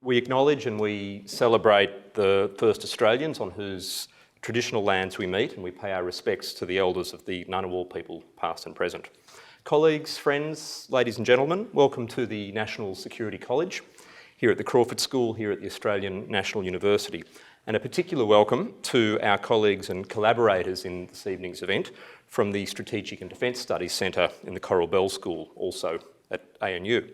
We acknowledge and we celebrate the first Australians on whose traditional lands we meet, and we pay our respects to the elders of the Ngunnawal people, past and present. Colleagues, friends, ladies and gentlemen, welcome to the National Security College here at the Crawford School, here at the Australian National University. And a particular welcome to our colleagues and collaborators in this evening's event from the Strategic and Defence Studies Centre in the Coral Bell School, also at ANU.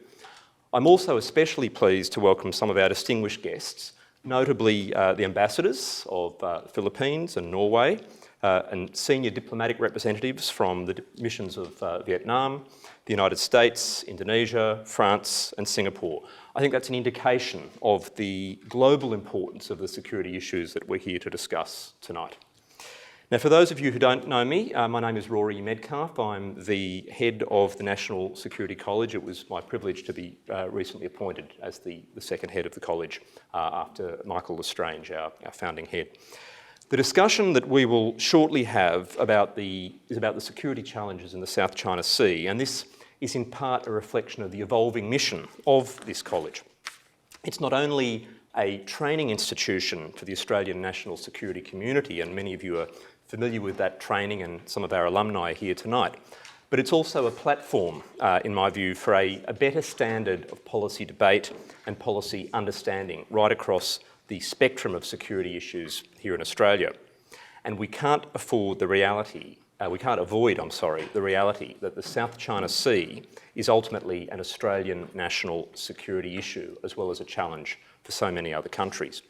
I'm also especially pleased to welcome some of our distinguished guests, notably the ambassadors of the Philippines and Norway, and senior diplomatic representatives from the missions of Vietnam, the United States, Indonesia, France and Singapore. I think that's an indication of the global importance of the security issues that we're here to discuss tonight. Now, for those of you who don't know me, my name is Rory Medcalf. I'm the head of the National Security College. It was my privilege to be recently appointed as the second head of the college after Michael L'Estrange, our founding head. The discussion that we will shortly have is about the security challenges in the South China Sea, and this is in part a reflection of the evolving mission of this college. It's not only a training institution for the Australian national security community, and many of you are familiar with that training and some of our alumni are here tonight, but it's also a platform, in my view, for a better standard of policy debate and policy understanding right across the spectrum of security issues here in Australia. And we can't avoid the reality that the South China Sea is ultimately an Australian national security issue, as well as a challenge for so many other countries.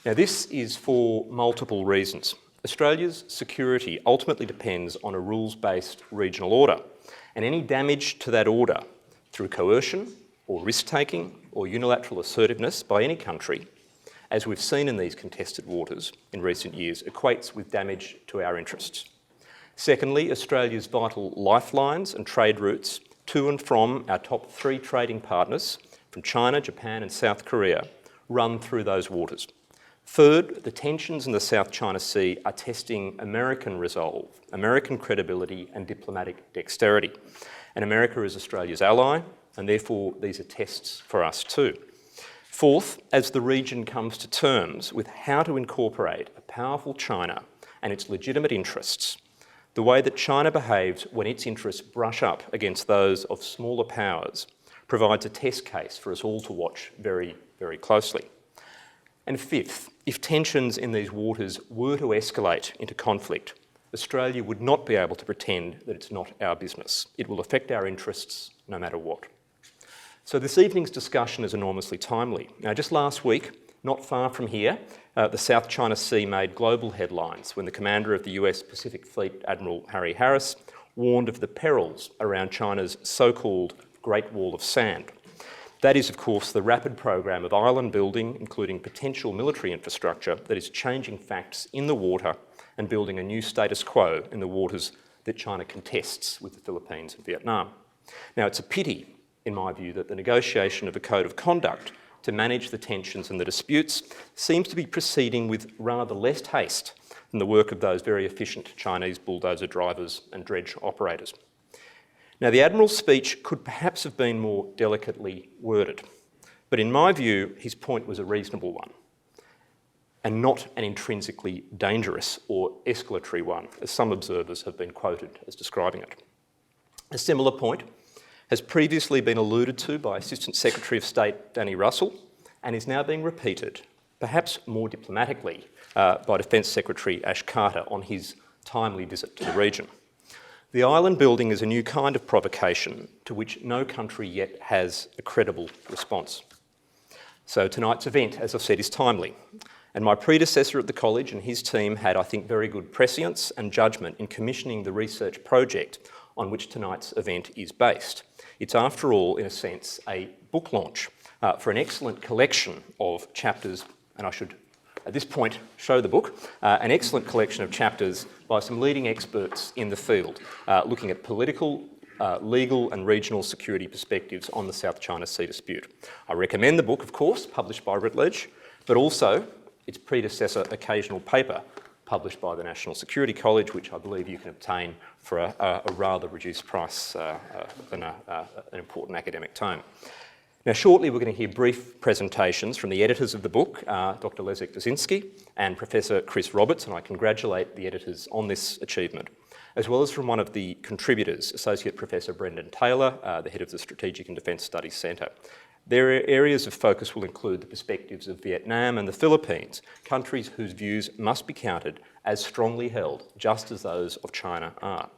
Now, this is for multiple reasons. Australia's security ultimately depends on a rules-based regional order, and any damage to that order through coercion or risk-taking or unilateral assertiveness by any country, as we've seen in these contested waters in recent years, equates with damage to our interests. Secondly, Australia's vital lifelines and trade routes to and from our top 3 trading partners, from China, Japan and South Korea, run through those waters. Third, the tensions in the South China Sea are testing American resolve, American credibility and diplomatic dexterity. And America is Australia's ally, and therefore these are tests for us too. Fourth, as the region comes to terms with how to incorporate a powerful China and its legitimate interests, the way that China behaves when its interests brush up against those of smaller powers provides a test case for us all to watch very, very closely. And fifth, if tensions in these waters were to escalate into conflict, Australia would not be able to pretend that it's not our business. It will affect our interests no matter what. So this evening's discussion is enormously timely. Now, just last week, not far from here, the South China Sea made global headlines when the commander of the US Pacific Fleet, Admiral Harry Harris, warned of the perils around China's so-called Great Wall of Sand. That is, of course, the rapid program of island building, including potential military infrastructure that is changing facts in the water and building a new status quo in the waters that China contests with the Philippines and Vietnam. Now, it's a pity, in my view, that the negotiation of a code of conduct to manage the tensions and the disputes seems to be proceeding with rather less haste than the work of those very efficient Chinese bulldozer drivers and dredge operators. Now, the Admiral's speech could perhaps have been more delicately worded, but in my view, his point was a reasonable one and not an intrinsically dangerous or escalatory one, as some observers have been quoted as describing it. A similar point has previously been alluded to by Assistant Secretary of State Danny Russell and is now being repeated, perhaps more diplomatically, by Defence Secretary Ash Carter on his timely visit to the region. The island building is a new kind of provocation to which no country yet has a credible response. So tonight's event, as I've said, is timely. And my predecessor at the college and his team had, I think, very good prescience and judgment in commissioning the research project on which tonight's event is based. It's, after all, in a sense, a book launch for an excellent collection of chapters, and I should, at this point, show the book, an excellent collection of chapters by some leading experts in the field, looking at political, legal and regional security perspectives on the South China Sea dispute. I recommend the book, of course, published by Routledge, but also its predecessor occasional paper, published by the National Security College, which I believe you can obtain for a rather reduced price than an important academic tome. Now, shortly we're going to hear brief presentations from the editors of the book, Dr. Leszek Brzezinski and Professor Chris Roberts, and I congratulate the editors on this achievement, as well as from one of the contributors, Associate Professor Brendan Taylor, the head of the Strategic and Defence Studies Centre. Their areas of focus will include the perspectives of Vietnam and the Philippines, countries whose views must be counted as strongly held, just as those of China are.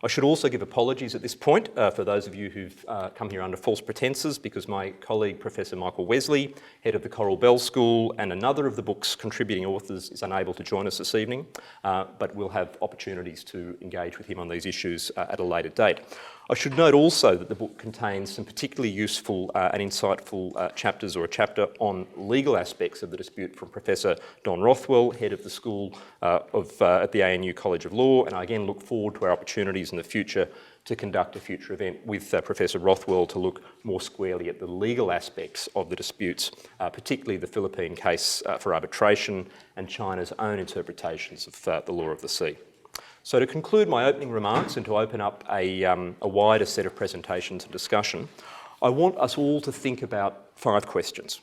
I should also give apologies at this point for those of you who've come here under false pretences, because my colleague Professor Michael Wesley, head of the Coral Bell School and another of the book's contributing authors, is unable to join us this evening, but we'll have opportunities to engage with him on these issues at a later date. I should note also that the book contains some particularly useful and insightful chapters, or a chapter on legal aspects of the dispute from Professor Don Rothwell, head of the school at the ANU College of Law, and I again look forward to our opportunities in the future to conduct a future event with Professor Rothwell to look more squarely at the legal aspects of the disputes, particularly the Philippine case for arbitration and China's own interpretations of the law of the sea. So to conclude my opening remarks and to open up a wider set of presentations and discussion, I want us all to think about 5 questions.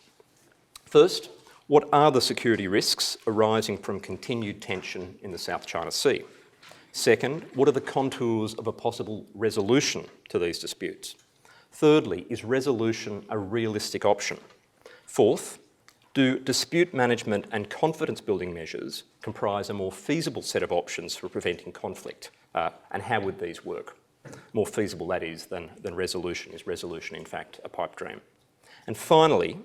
First, what are the security risks arising from continued tension in the South China Sea? Second, what are the contours of a possible resolution to these disputes? Thirdly, is resolution a realistic option? Fourth, do dispute management and confidence building measures comprise a more feasible set of options for preventing conflict? And how would these work? More feasible, that is, than resolution. Is resolution, in fact, a pipe dream? And finally,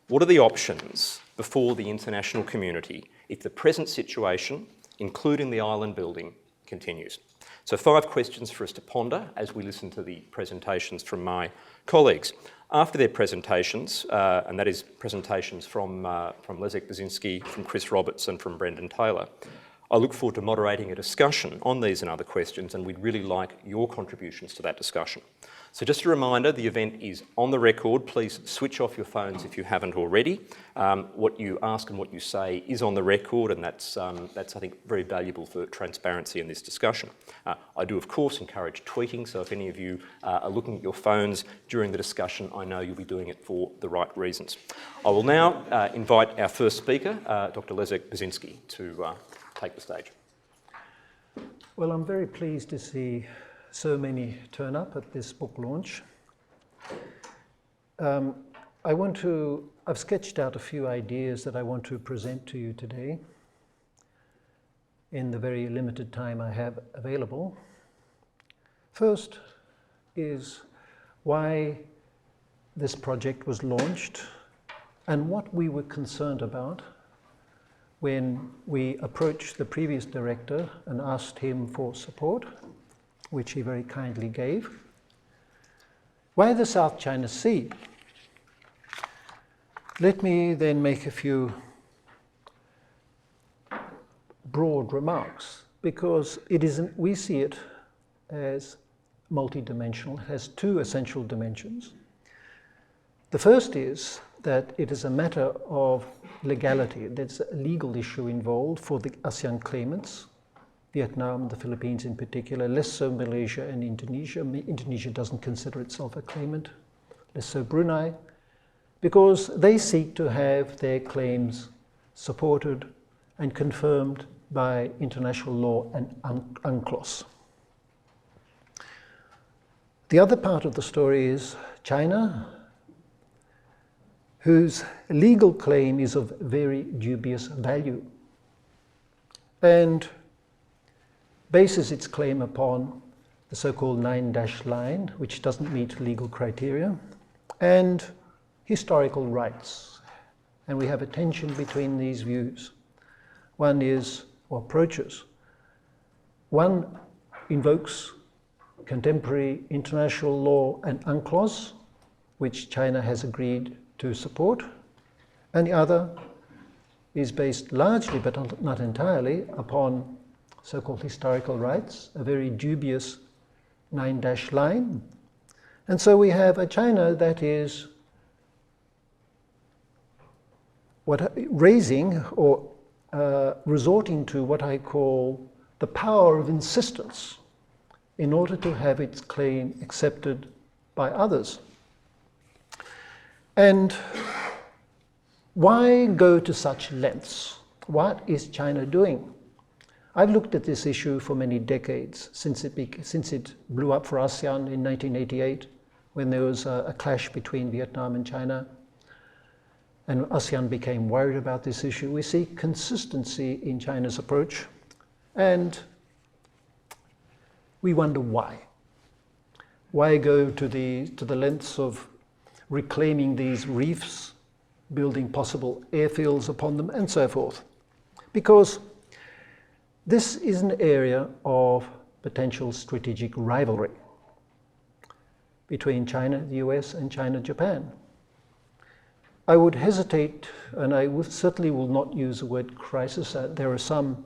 what are the options before the international community if the present situation, including the island building, continues? So 5 questions for us to ponder as we listen to the presentations from my colleagues. After their presentations, and that is presentations from Leszek Brzezinski, from Chris Roberts and from Brendan Taylor, I look forward to moderating a discussion on these and other questions, and we'd really like your contributions to that discussion. So just a reminder, the event is on the record. Please switch off your phones if you haven't already. What you ask and what you say is on the record, and that's I think, very valuable for transparency in this discussion. I do, of course, encourage tweeting, so if any of you are looking at your phones during the discussion, I know you'll be doing it for the right reasons. I will now invite our first speaker, Dr. Leszek Brzezinski, to take the stage. Well, I'm very pleased to see so many turn up at this book launch. I've sketched out a few ideas that I want to present to you today in the very limited time I have available. First is why this project was launched and what we were concerned about when we approached the previous director and asked him for support, which he very kindly gave. Why the South China Sea? Let me then make a few broad remarks, because we see it as multidimensional. It has 2 essential dimensions. The first is that it is a matter of legality. There's a legal issue involved for the ASEAN claimants, Vietnam, the Philippines in particular, less so Malaysia and Indonesia. Indonesia doesn't consider itself a claimant, less so Brunei, because they seek to have their claims supported and confirmed by international law and UNCLOS. The other part of the story is China, whose legal claim is of very dubious value and bases its claim upon the so-called 9-dash line, which doesn't meet legal criteria, and historical rights. And we have a tension between these views. One is, or approaches, one invokes contemporary international law and UNCLOS, which China has agreed to support, and the other is based largely, but not entirely, upon so-called historical rights, a very dubious 9-dash line. And so we have a China that is raising or resorting to what I call the power of insistence in order to have its claim accepted by others. And why go to such lengths? What is China doing? I've looked at this issue for many decades, since it blew up for ASEAN in 1988, when there was a clash between Vietnam and China, and ASEAN became worried about this issue. We see consistency in China's approach, and we wonder why. Why go to the lengths of reclaiming these reefs, building possible airfields upon them, and so forth? Because this is an area of potential strategic rivalry between China, the US, and China, Japan. I would hesitate, and certainly will not use the word crisis. There are some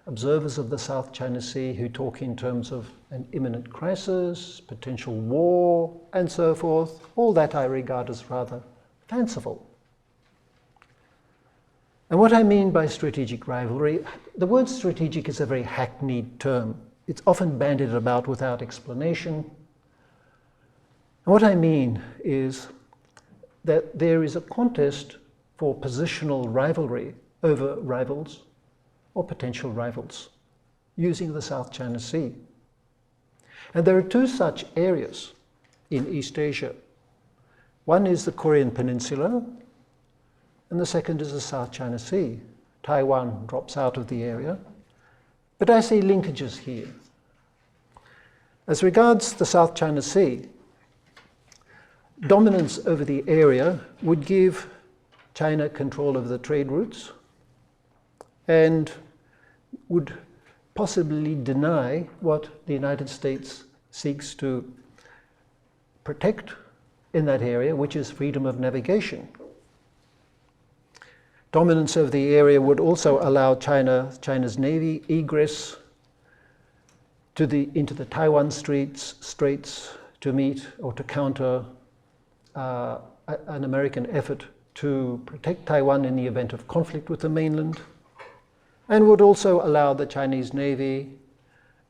observers of the South China Sea who talk in terms of an imminent crisis, potential war, and so forth. All that I regard as rather fanciful. And what I mean by strategic rivalry, the word strategic is a very hackneyed term. It's often bandied about without explanation. And what I mean is that there is a contest for positional rivalry over rivals or potential rivals using the South China Sea. And there are two such areas in East Asia. One is the Korean Peninsula, and the second is the South China Sea. Taiwan drops out of the area, but I see linkages here. As regards the South China Sea, dominance over the area would give China control of the trade routes and would possibly deny what the United States seeks to protect in that area, which is freedom of navigation. Dominance over the area would also allow China's Navy egress into the Taiwan Straits to meet or to counter an American effort to protect Taiwan in the event of conflict with the mainland, and would also allow the Chinese Navy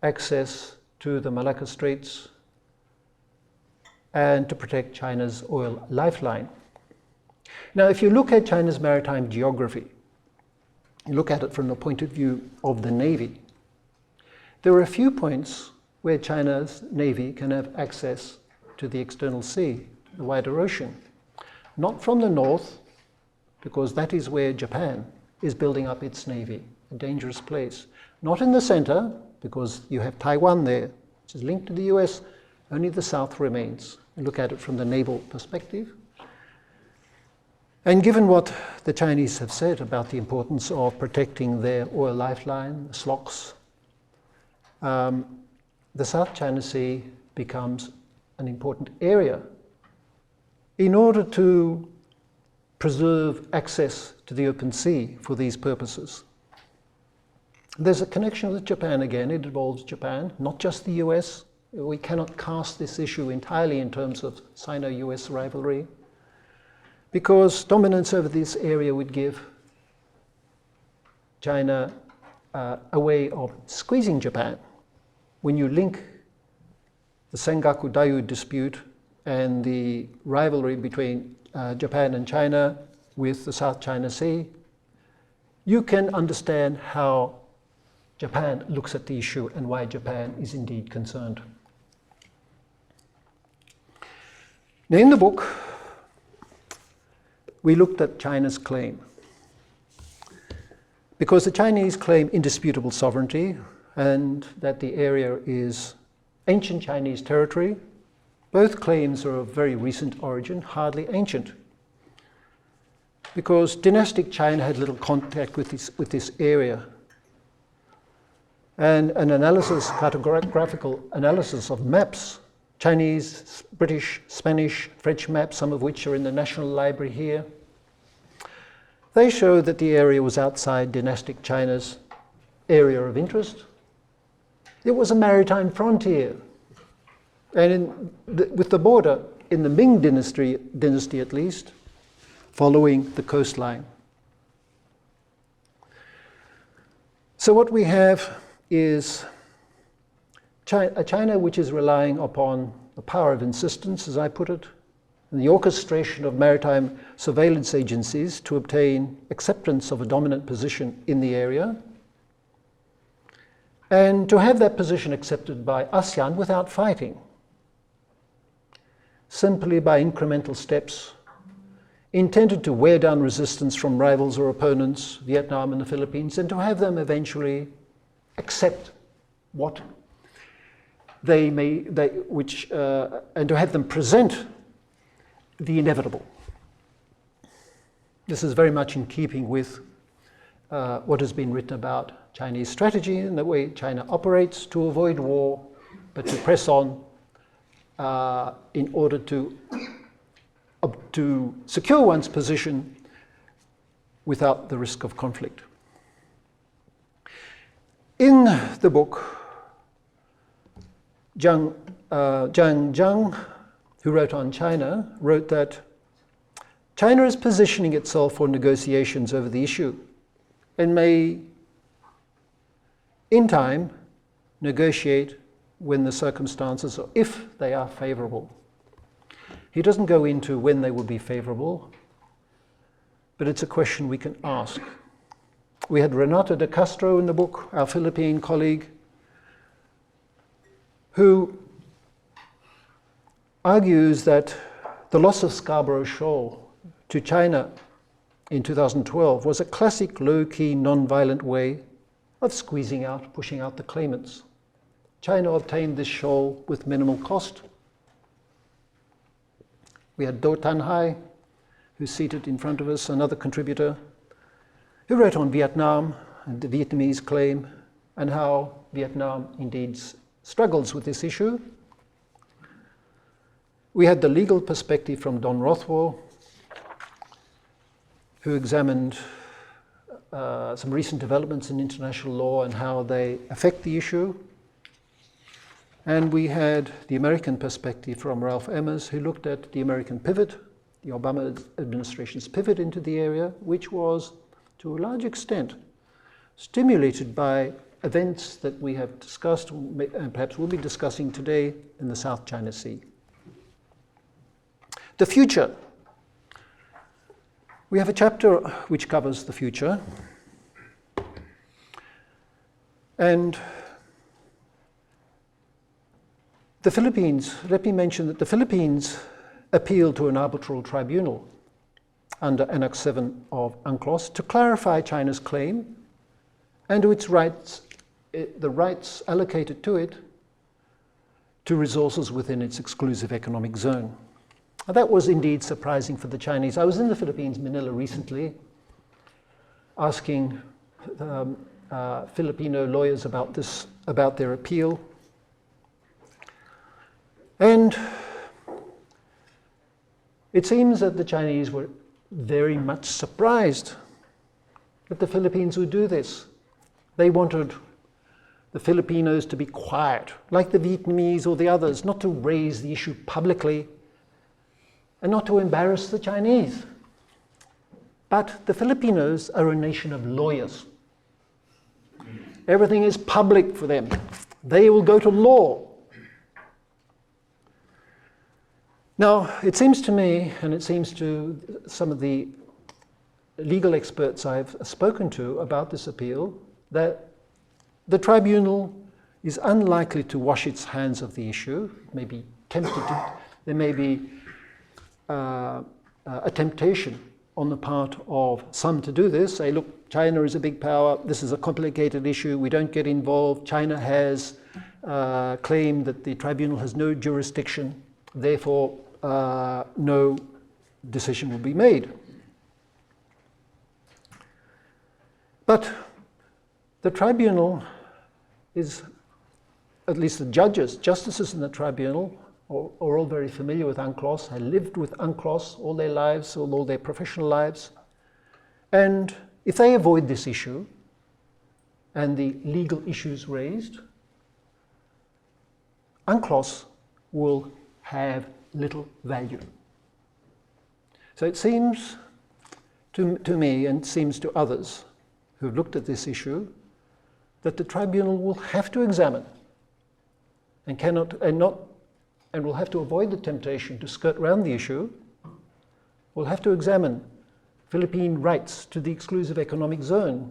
access to the Malacca Straits and to protect China's oil lifeline. Now, if you look at China's maritime geography, you look at it from the point of view of the Navy, there are a few points where China's Navy can have access to the external sea, the wider ocean. Not from the north, because that is where Japan is building up its Navy, a dangerous place. Not in the center, because you have Taiwan there, which is linked to the US, only the south remains. You look at it from the naval perspective. And given what the Chinese have said about the importance of protecting their oil lifeline, the SLOCs, the South China Sea becomes an important area in order to preserve access to the open sea for these purposes. There's a connection with Japan again. It involves Japan, not just the US. We cannot cast this issue entirely in terms of Sino-US rivalry, because dominance over this area would give China a way of squeezing Japan. When you link the Sengaku Dayu dispute and the rivalry between Japan and China with the South China Sea, you can understand how Japan looks at the issue and why Japan is indeed concerned. Now, in the book, we looked at China's claim, because the Chinese claim indisputable sovereignty and that the area is ancient Chinese territory. Both claims are of very recent origin, hardly ancient, because dynastic China had little contact with this area. And an analysis, cartographical analysis of maps, Chinese, British, Spanish, French maps, some of which are in the National Library here, they show that the area was outside dynastic China's area of interest. It was a maritime frontier. And with the border, in the Ming dynasty at least, following the coastline. So what we have is a China which is relying upon the power of insistence, as I put it, and the orchestration of maritime surveillance agencies to obtain acceptance of a dominant position in the area, and to have that position accepted by ASEAN without fighting, simply by incremental steps intended to wear down resistance from rivals or opponents, Vietnam and the Philippines, and to have them eventually accept what and to have them present the inevitable. This is very much in keeping with what has been written about Chinese strategy and the way China operates to avoid war, but to press on in order to secure one's position without the risk of conflict. In the book, Zhang Zhang, who wrote on China, wrote that China is positioning itself for negotiations over the issue and may, in time, negotiate when the circumstances, or if they are favorable. He doesn't go into when they will be favorable, but it's a question we can ask. We had Renato de Castro in the book, our Philippine colleague, who argues that the loss of Scarborough Shoal to China in 2012 was a classic low-key, non-violent way of squeezing out, pushing out the claimants. China obtained this shoal with minimal cost. We had Do Tan Hai, who's seated in front of us, another contributor, who wrote on Vietnam and the Vietnamese claim and how Vietnam indeed struggles with this issue. We had the legal perspective from Don Rothwell, who examined some recent developments in international law and how they affect the issue. And we had the American perspective from Ralph Emmers, who looked at the American pivot, the Obama administration's pivot into the area, which was, to a large extent, stimulated by events that we have discussed, and perhaps we'll be discussing today, in the South China Sea. The future. We have a chapter which covers the future. And the Philippines, let me mention that the Philippines appealed to an arbitral tribunal under Annex 7 of UNCLOS to clarify China's claim and to its rights, the rights allocated to it to resources within its exclusive economic zone. Now, that was indeed surprising for the Chinese. I was in the Philippines, Manila, recently, asking Filipino lawyers about this, about their appeal. And it seems that the Chinese were very much surprised that the Philippines would do this. They wanted the Filipinos to be quiet, like the Vietnamese or the others, not to raise the issue publicly and not to embarrass the Chinese. But the Filipinos are a nation of lawyers. Everything is public for them. They will go to law. Now, it seems to me, and it seems to some of the legal experts I've spoken to about this appeal, that the tribunal is unlikely to wash its hands of the issue. It may be tempted to, there may be a temptation on the part of some to do this, say, look, China is a big power, this is a complicated issue, we don't get involved, China has claimed that the tribunal has no jurisdiction, therefore no decision will be made. But the tribunal is, at least the judges, justices in the tribunal, are all very familiar with UNCLOS, have lived with UNCLOS all their lives, all their professional lives. And if they avoid this issue and the legal issues raised, UNCLOS will have little value. So it seems to me, and seems to others who've looked at this issue, that the tribunal will have to examine and and will have to avoid the temptation to skirt around the issue, will have to examine Philippine rights to the exclusive economic zone.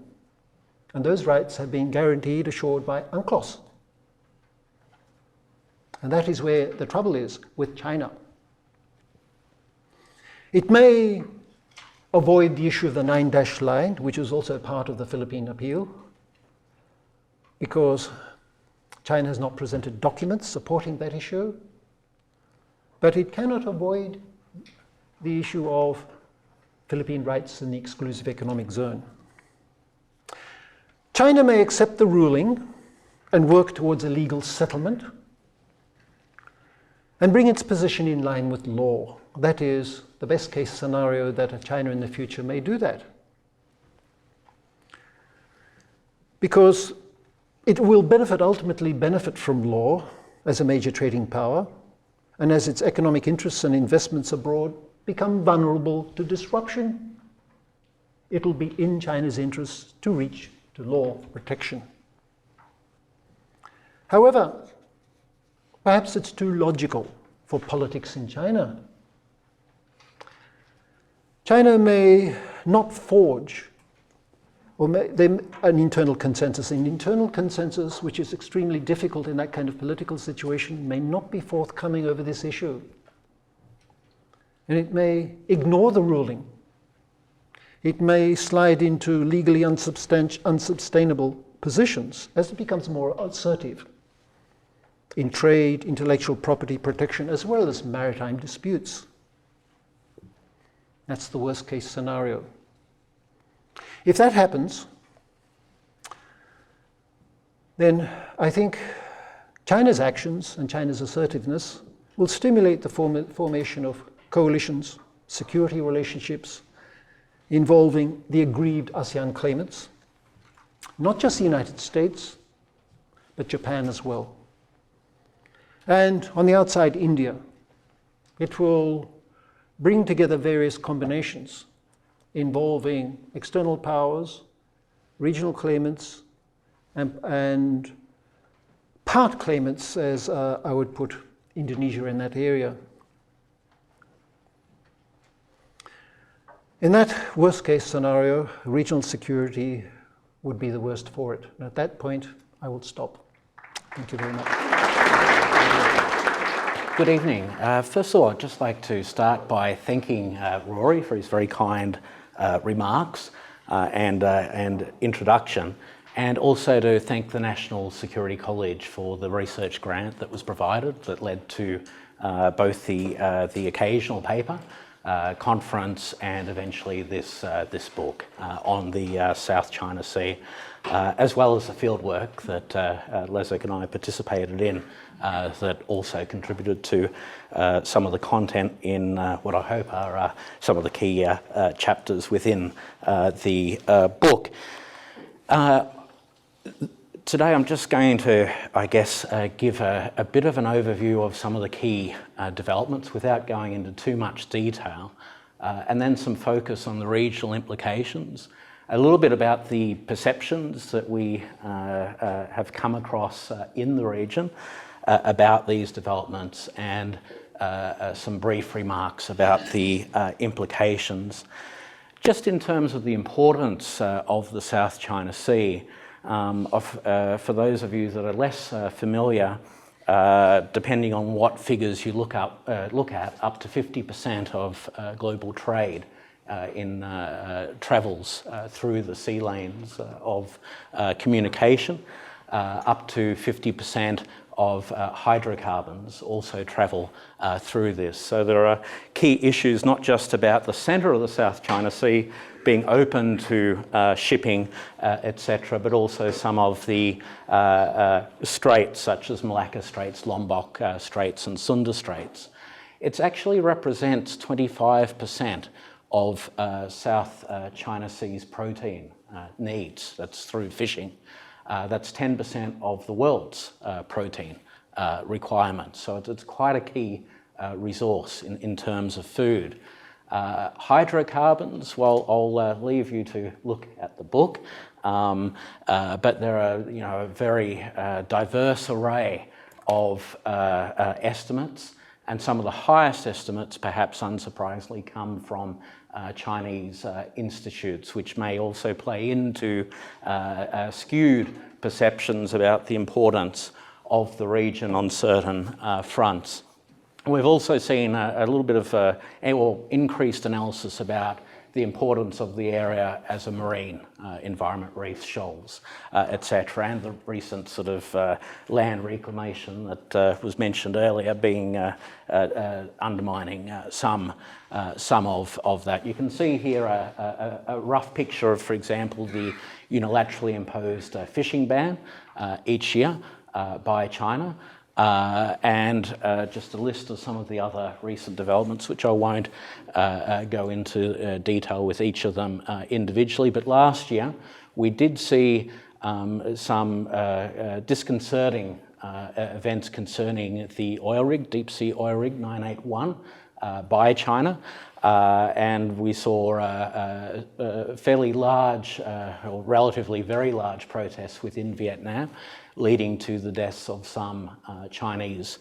And those rights have been guaranteed, assured by UNCLOS. And that is where the trouble is with China. It may avoid the issue of the 9-dash line, which is also part of the Philippine appeal, because China has not presented documents supporting that issue. But it cannot avoid the issue of Philippine rights in the exclusive economic zone. China may accept the ruling and work towards a legal settlement and bring its position in line with law. That is the best case scenario that China in the future may do that. Because it will ultimately benefit from law as a major trading power, and as its economic interests and investments abroad become vulnerable to disruption, it will be in China's interests to reach to law protection. However, perhaps it's too logical for politics in China. China may not forge an internal consensus. An internal consensus, which is extremely difficult in that kind of political situation, may not be forthcoming over this issue. And it may ignore the ruling. It may slide into legally unsustainable positions as it becomes more assertive in trade, intellectual property protection, as well as maritime disputes. That's the worst case scenario. If that happens, then I think China's actions and China's assertiveness will stimulate the formation of coalitions, security relationships involving the aggrieved ASEAN claimants, not just the United States, but Japan as well. And on the outside, India. It will bring together various combinations involving external powers, regional claimants, and part claimants, as I would put Indonesia in that area. In that worst case scenario, regional security would be the worst for it. And at that point, I will stop. Thank you very much. Good evening. First of all, I'd just like to start by thanking Rory for his very kind remarks and introduction, and also to thank the National Security College for the research grant that was provided that led to both the occasional paper, conference, and eventually this book on the South China Sea, as well as the field work that Leszek and I participated in that also contributed to some of the content in what I hope are some of the key chapters within the book. Today I'm just going to, I guess, give a bit of an overview of some of the key developments without going into too much detail, and then some focus on the regional implications, a little bit about the perceptions that we have come across in the region about these developments, and some brief remarks about the implications. Just in terms of the importance of the South China Sea, for those of you that are less familiar, depending on what figures you look at, up to 50% of global trade travels through the sea lanes of communication. Up to 50% of hydrocarbons also travel through this. So there are key issues, not just about the centre of the South China Sea being open to shipping, etc., but also some of the straits, such as Malacca Straits, Lombok Straits, and Sunda Straits. It actually represents 25% of South China Sea's protein needs. That's through fishing. That's 10% of the world's protein requirements. So it's quite a key resource in terms of food. Hydrocarbons, well, I'll leave you to look at the book, but there are a very diverse array of estimates, and some of the highest estimates, perhaps unsurprisingly, come from Chinese institutes, which may also play into skewed perceptions about the importance of the region on certain fronts. We've also seen a little bit of increased analysis about the importance of the area as a marine environment, reefs, shoals, etc., and the recent sort of land reclamation that was mentioned earlier being undermining some of that. You can see here a rough picture of, for example, the unilaterally imposed fishing ban each year by China. And just a list of some of the other recent developments, which I won't go into detail with each of them individually. But last year, we did see some disconcerting events concerning the oil rig, deep sea oil rig 981 by China. And we saw fairly large, or relatively very large protests within Vietnam, leading to the deaths of some Chinese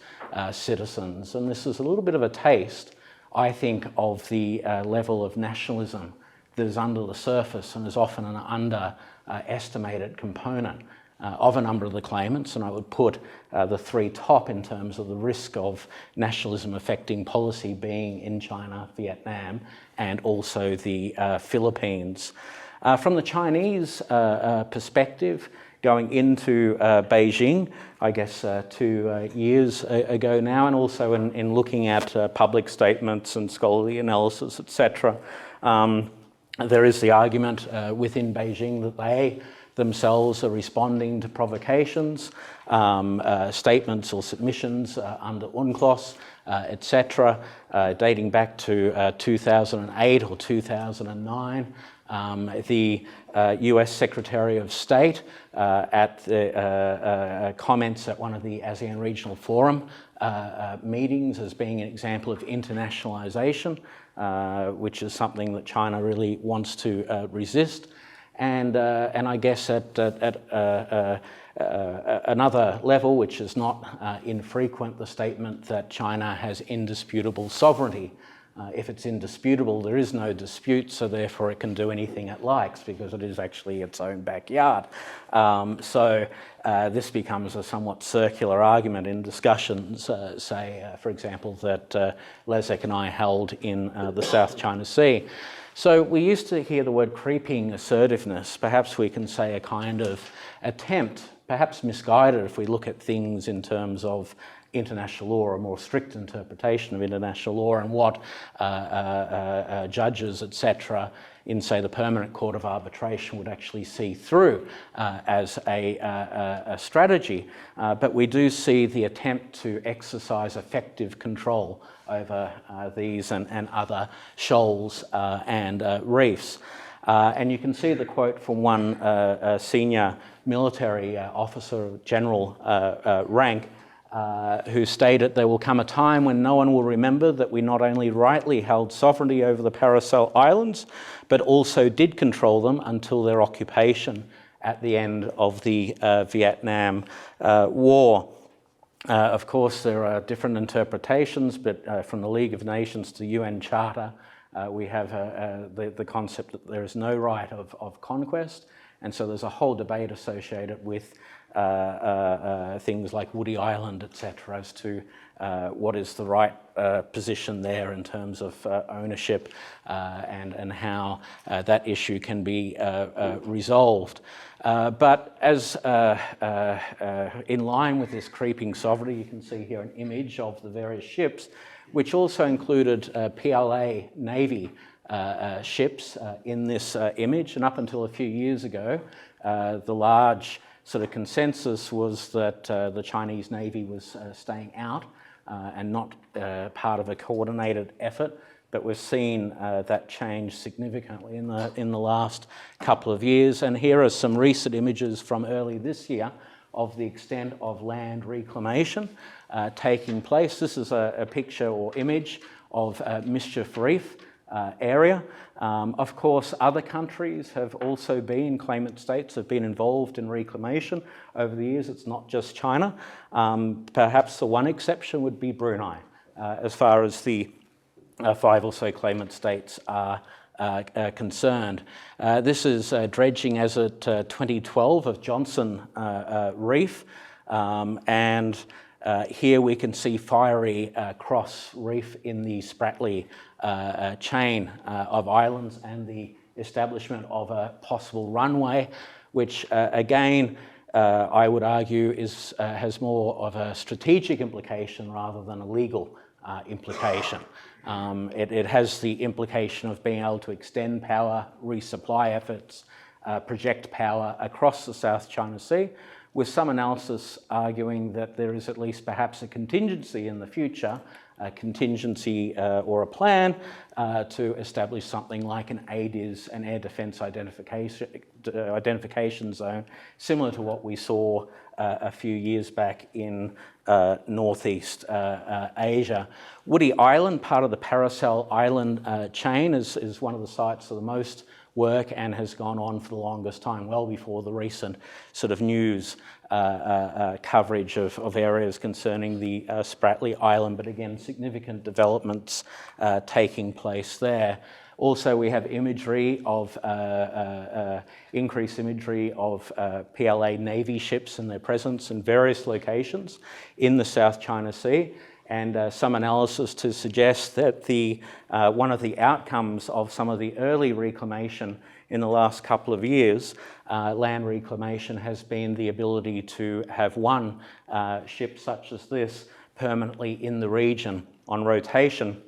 citizens. And this is a little bit of a taste, I think, of the level of nationalism that is under the surface and is often an underestimated component of a number of the claimants. And I would put the three top in terms of the risk of nationalism affecting policy being in China, Vietnam, and also the Philippines. From the Chinese perspective, going into Beijing, I guess 2 years ago now, and also in looking at public statements and scholarly analysis, etc. There is the argument within Beijing that they themselves are responding to provocations, statements or submissions under UNCLOS, etc., dating back to 2008 or 2009. The US Secretary of State at the comments at one of the ASEAN Regional Forum meetings as being an example of internationalization, which is something that China really wants to resist. And I guess at another level, which is not infrequent, the statement that China has indisputable sovereignty. If it's indisputable, there is no dispute, so therefore it can do anything it likes because it is actually its own backyard. So this becomes a somewhat circular argument in discussions, say, for example, that Leszek and I held in the South China Sea. So we used to hear the word creeping assertiveness. Perhaps we can say a kind of attempt, perhaps misguided if we look at things in terms of international law, a more strict interpretation of international law, and what judges, etc., in, say, the Permanent Court of Arbitration would actually see through as a strategy. But we do see the attempt to exercise effective control over these and other shoals and reefs. And you can see the quote from one senior military officer of general rank, who stated, "There will come a time when no one will remember that we not only rightly held sovereignty over the Paracel Islands, but also did control them until their occupation at the end of the Vietnam War." Of course, there are different interpretations, but from the League of Nations to UN Charter, we have the concept that there is no right of conquest, and so there's a whole debate associated with things like Woody Island, etc., as to what is the right position there in terms of ownership and how that issue can be resolved. But as in line with this creeping sovereignty, you can see here an image of the various ships, which also included PLA Navy ships in this image. And up until a few years ago, the large sort of consensus was that the Chinese Navy was staying out and not part of a coordinated effort. But we've seen that change significantly in the last couple of years. And here are some recent images from early this year of the extent of land reclamation taking place. This is a picture or image of Mischief Reef area. Of course, other countries have also been, claimant states have been involved in reclamation over the years. It's not just China. Perhaps the one exception would be Brunei, as far as the 5 or so claimant states are concerned. This is dredging as at 2012 of Johnson Reef, and here we can see fiery cross reef in the Spratly chain of islands and the establishment of a possible runway, which again I would argue has more of a strategic implication rather than a legal implication. It has the implication of being able to extend power, resupply efforts, project power across the South China Sea, with some analysis arguing that there is at least perhaps a contingency in the future, a contingency or a plan to establish something like an ADIZ, an Air Defence Identification Zone, similar to what we saw a few years back in Northeast Asia. Woody Island, part of the Paracel Island chain, is one of the sites of the most work and has gone on for the longest time, well before the recent sort of news coverage of areas concerning the Spratly Island, but again, significant developments taking place there. Also, we have imagery of, increased imagery of PLA Navy ships and their presence in various locations in the South China Sea, and some analysis to suggest that one of the outcomes of some of the early reclamation in the last couple of years, land reclamation, has been the ability to have one ship such as this permanently in the region on rotation,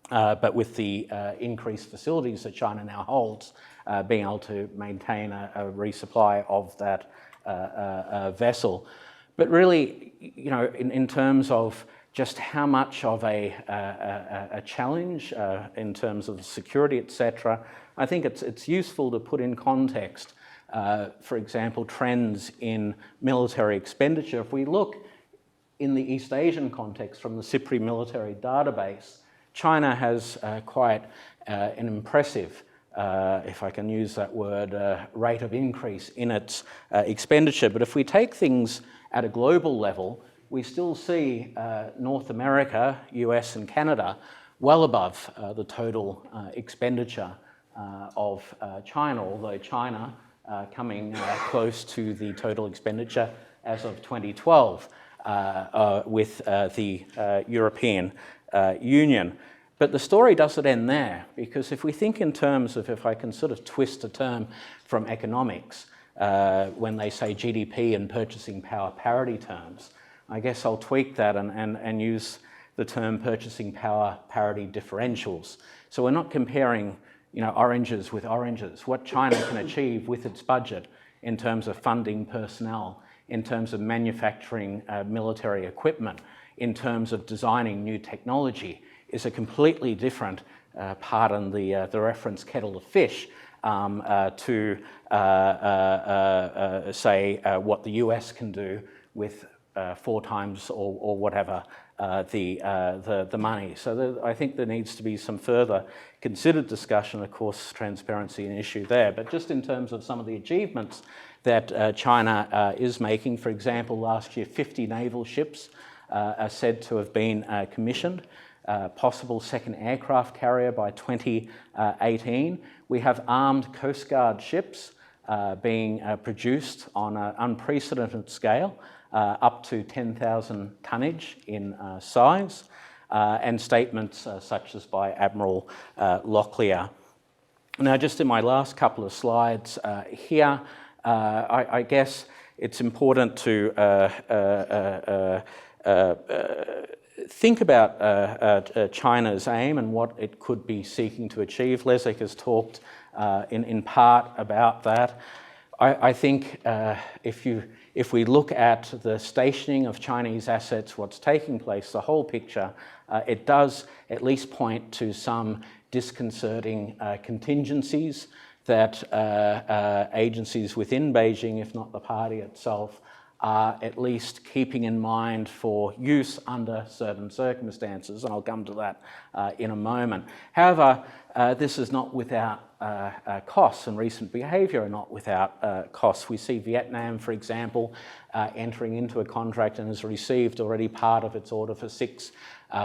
but with the increased facilities that China now holds, being able to maintain a resupply of that vessel. But really, you know, in terms of just how much of a challenge in terms of security, etc., I think it's useful to put in context, for example, trends in military expenditure. If we look in the East Asian context from the SIPRI military database, China has quite an impressive, if I can use that word, rate of increase in its expenditure. But if we take things at a global level, we still see North America, US and Canada, well above the total expenditure of China, although China coming close to the total expenditure as of 2012 with the European Union. But the story doesn't end there, because if we think in terms of, if I can sort of twist a term from economics, when they say GDP and purchasing power parity terms, I guess I'll tweak that and use the term purchasing power parity differentials. So we're not comparing, you know, oranges with oranges. What China can achieve with its budget in terms of funding personnel, in terms of manufacturing military equipment, in terms of designing new technology, is a completely different, pardon the reference, kettle of fish to say what the US can do with 4 times or whatever the money. So I think there needs to be some further considered discussion. Of course, transparency an issue there, but just in terms of some of the achievements that China is making. For example, last year 50 naval ships are said to have been commissioned. Possible second aircraft carrier by 2018. We have armed Coast Guard ships being produced on an unprecedented scale, up to 10,000 tonnage in size, and statements such as by Admiral Locklear. Now, just in my last couple of slides here, I guess it's important to think about China's aim and what it could be seeking to achieve. Leszek has talked in part about that. I think if we look at the stationing of Chinese assets, what's taking place, the whole picture, it does at least point to some disconcerting contingencies that agencies within Beijing, if not the party itself, are at least keeping in mind for use under certain circumstances, and I'll come to that in a moment. However, this is not without costs, and recent behaviour are not without costs. We see Vietnam, for example, entering into a contract and has received already part of its order for 6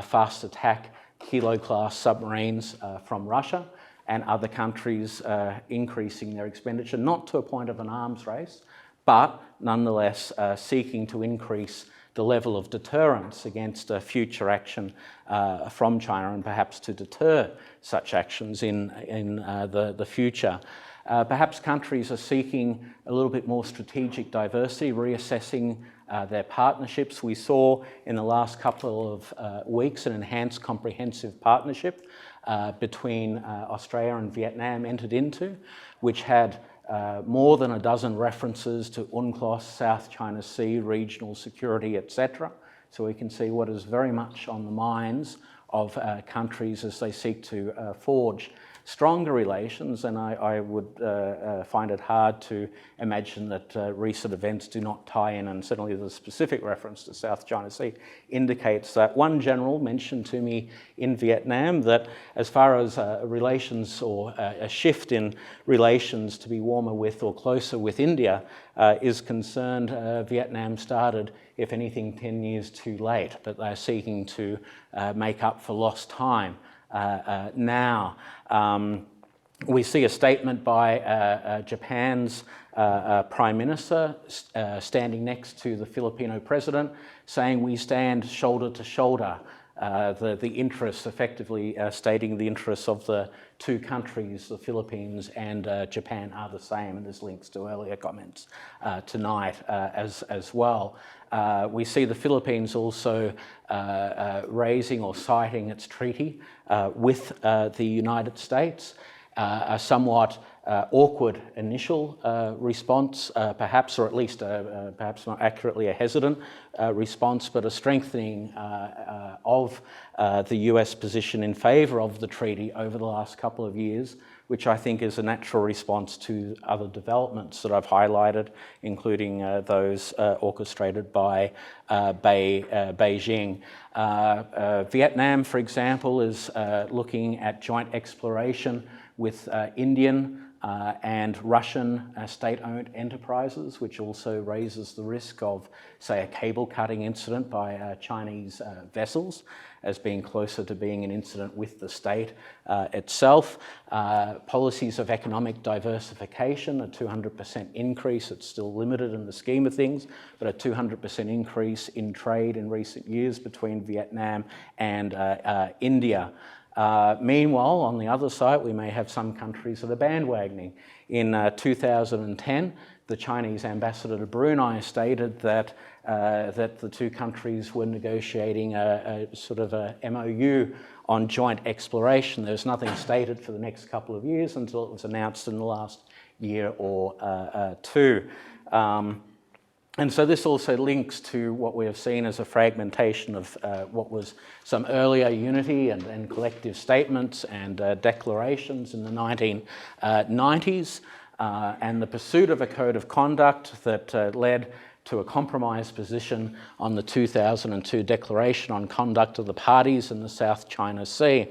fast attack Kilo-class submarines from Russia, and other countries increasing their expenditure, not to a point of an arms race, but nonetheless seeking to increase the level of deterrence against future action from China, and perhaps to deter such actions in the future. Perhaps countries are seeking a little bit more strategic diversity, reassessing their partnerships. We saw in the last couple of weeks an enhanced comprehensive partnership between Australia and Vietnam entered into, which had more than a dozen references to UNCLOS, South China Sea, regional security, etc. So we can see what is very much on the minds of countries as they seek to forge stronger relations, and I would find it hard to imagine that recent events do not tie in, and certainly the specific reference to South China Sea indicates that. One general mentioned to me in Vietnam that as far as relations or a shift in relations to be warmer with or closer with India is concerned, Vietnam started, if anything, 10 years too late, but they're seeking to make up for lost time now. We see a statement by Japan's Prime Minister standing next to the Filipino President saying we stand shoulder to shoulder. The interests, effectively stating the interests of the two countries, the Philippines and Japan, are the same, and this links to earlier comments tonight as well. We see the Philippines also raising or citing its treaty with the United States, a somewhat awkward initial response, perhaps, or at least perhaps more accurately a hesitant response, but a strengthening of the US position in favour of the treaty over the last couple of years, which I think is a natural response to other developments that I've highlighted, including those orchestrated by Beijing. Vietnam, for example, is looking at joint exploration with Indian and Russian state-owned enterprises, which also raises the risk of, say, a cable-cutting incident by Chinese vessels as being closer to being an incident with the state itself. Policies of economic diversification, a 200% increase, it's still limited in the scheme of things, but a 200% increase in trade in recent years between Vietnam and India. Meanwhile, on the other side, we may have some countries that are bandwagoning. In 2010, the Chinese ambassador to Brunei stated that the two countries were negotiating a sort of a MOU on joint exploration. There's nothing stated for the next couple of years until it was announced in the last year or two. And so this also links to what we have seen as a fragmentation of what was some earlier unity and collective statements and declarations in the 1990s, and the pursuit of a code of conduct that led to a compromise position on the 2002 Declaration on Conduct of the Parties in the South China Sea.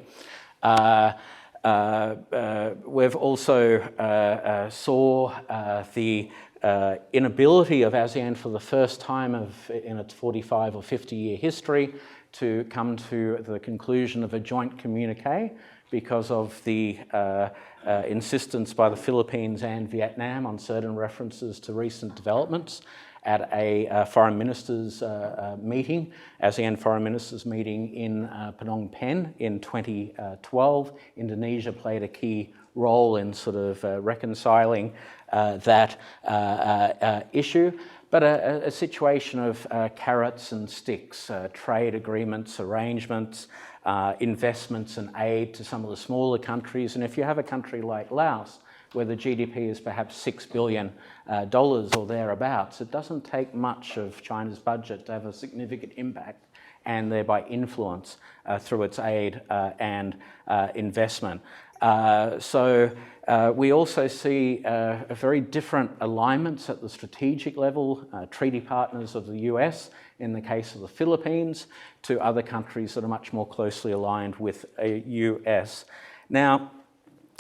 We've also saw the inability of ASEAN for the first time in its 45 or 50-year history to come to the conclusion of a joint communique because of the insistence by the Philippines and Vietnam on certain references to recent developments at a foreign ministers meeting, ASEAN foreign ministers meeting in Phnom Penh in 2012. Indonesia played a key role in sort of reconciling that issue, but a situation of carrots and sticks, trade agreements, arrangements, investments and aid to some of the smaller countries. And if you have a country like Laos, where the GDP is perhaps $6 billion or thereabouts, it doesn't take much of China's budget to have a significant impact and thereby influence through its aid and investment. We also see a very different alignments at the strategic level, treaty partners of the US in the case of the Philippines, to other countries that are much more closely aligned with a US. Now,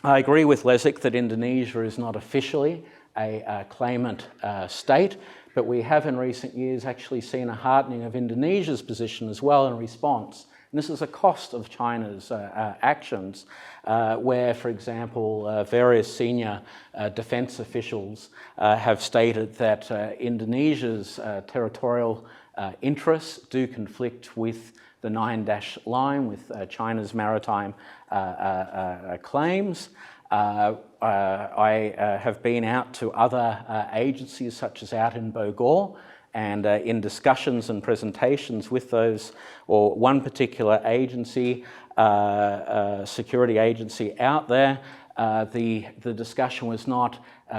I agree with Leszek that Indonesia is not officially a claimant state, but we have in recent years actually seen a hardening of Indonesia's position as well in response. And this is a cost of China's actions, where, for example, various senior defence officials have stated that Indonesia's territorial interests do conflict with the 9-dash line, with China's maritime claims. I have been out to other agencies, such as out in Bogor, and in discussions and presentations with those, or one particular agency, security agency out there, the discussion was not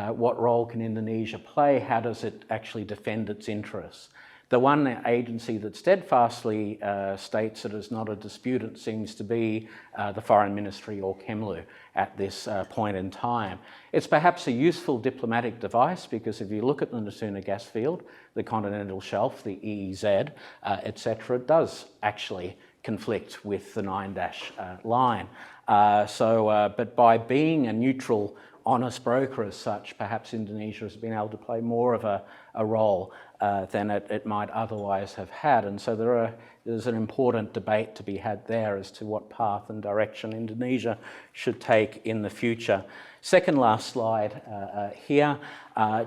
what role can Indonesia play, how does it actually defend its interests. The one agency that steadfastly states it is not a dispute seems to be the Foreign Ministry, or Kemlu, at this point in time. It's perhaps a useful diplomatic device, because if you look at the Natuna gas field, the continental shelf, the EEZ, etc., it does actually conflict with the 9-dash line. But by being a neutral, honest broker as such, perhaps Indonesia has been able to play more of a role than it might otherwise have had. And so there's an important debate to be had there as to what path and direction Indonesia should take in the future. Second last slide here,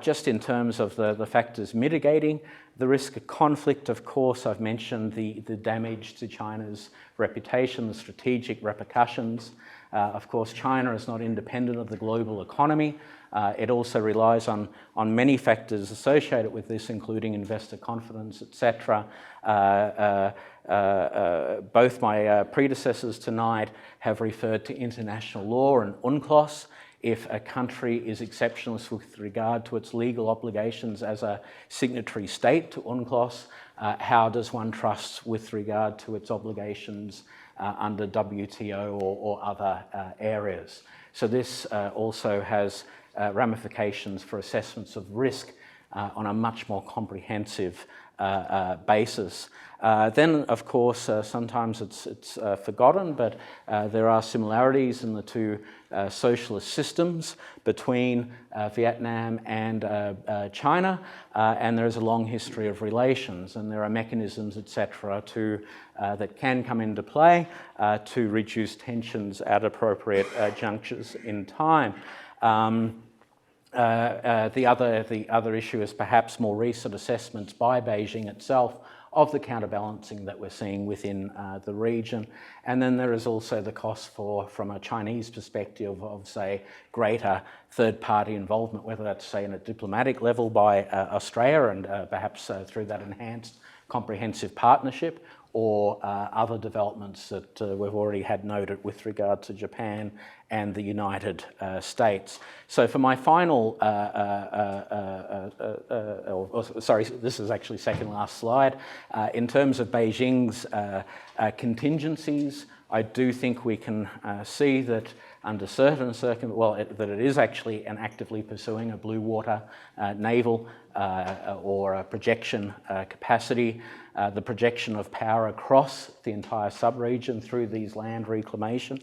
just in terms of the factors mitigating the risk of conflict. Of course, I've mentioned the damage to China's reputation, the strategic repercussions. Of course, China is not independent of the global economy. It also relies on many factors associated with this, including investor confidence, etc. Both my predecessors tonight have referred to international law and UNCLOS. If a country is exceptionless with regard to its legal obligations as a signatory state to UNCLOS, how does one trust with regard to its obligations under WTO or other areas? So this also has ramifications for assessments of risk on a much more comprehensive basis. Then, of course, sometimes it's forgotten, but there are similarities in the two socialist systems between Vietnam and China, and there is a long history of relations, and there are mechanisms, etc., that can come into play to reduce tensions at appropriate junctures in time. The other issue is perhaps more recent assessments by Beijing itself of the counterbalancing that we're seeing within the region. And then there is also the cost from a Chinese perspective of, say, greater third-party involvement, whether that's, say, in a diplomatic level by Australia and perhaps through that enhanced comprehensive partnership, or other developments that we've already had noted with regard to Japan and the United States. So for my final, sorry, this is actually second last slide. In terms of Beijing's contingencies, I do think we can see that under certain circumstances, that it is actually actively pursuing a blue water naval or a projection capacity, the projection of power across the entire sub-region through these land reclamation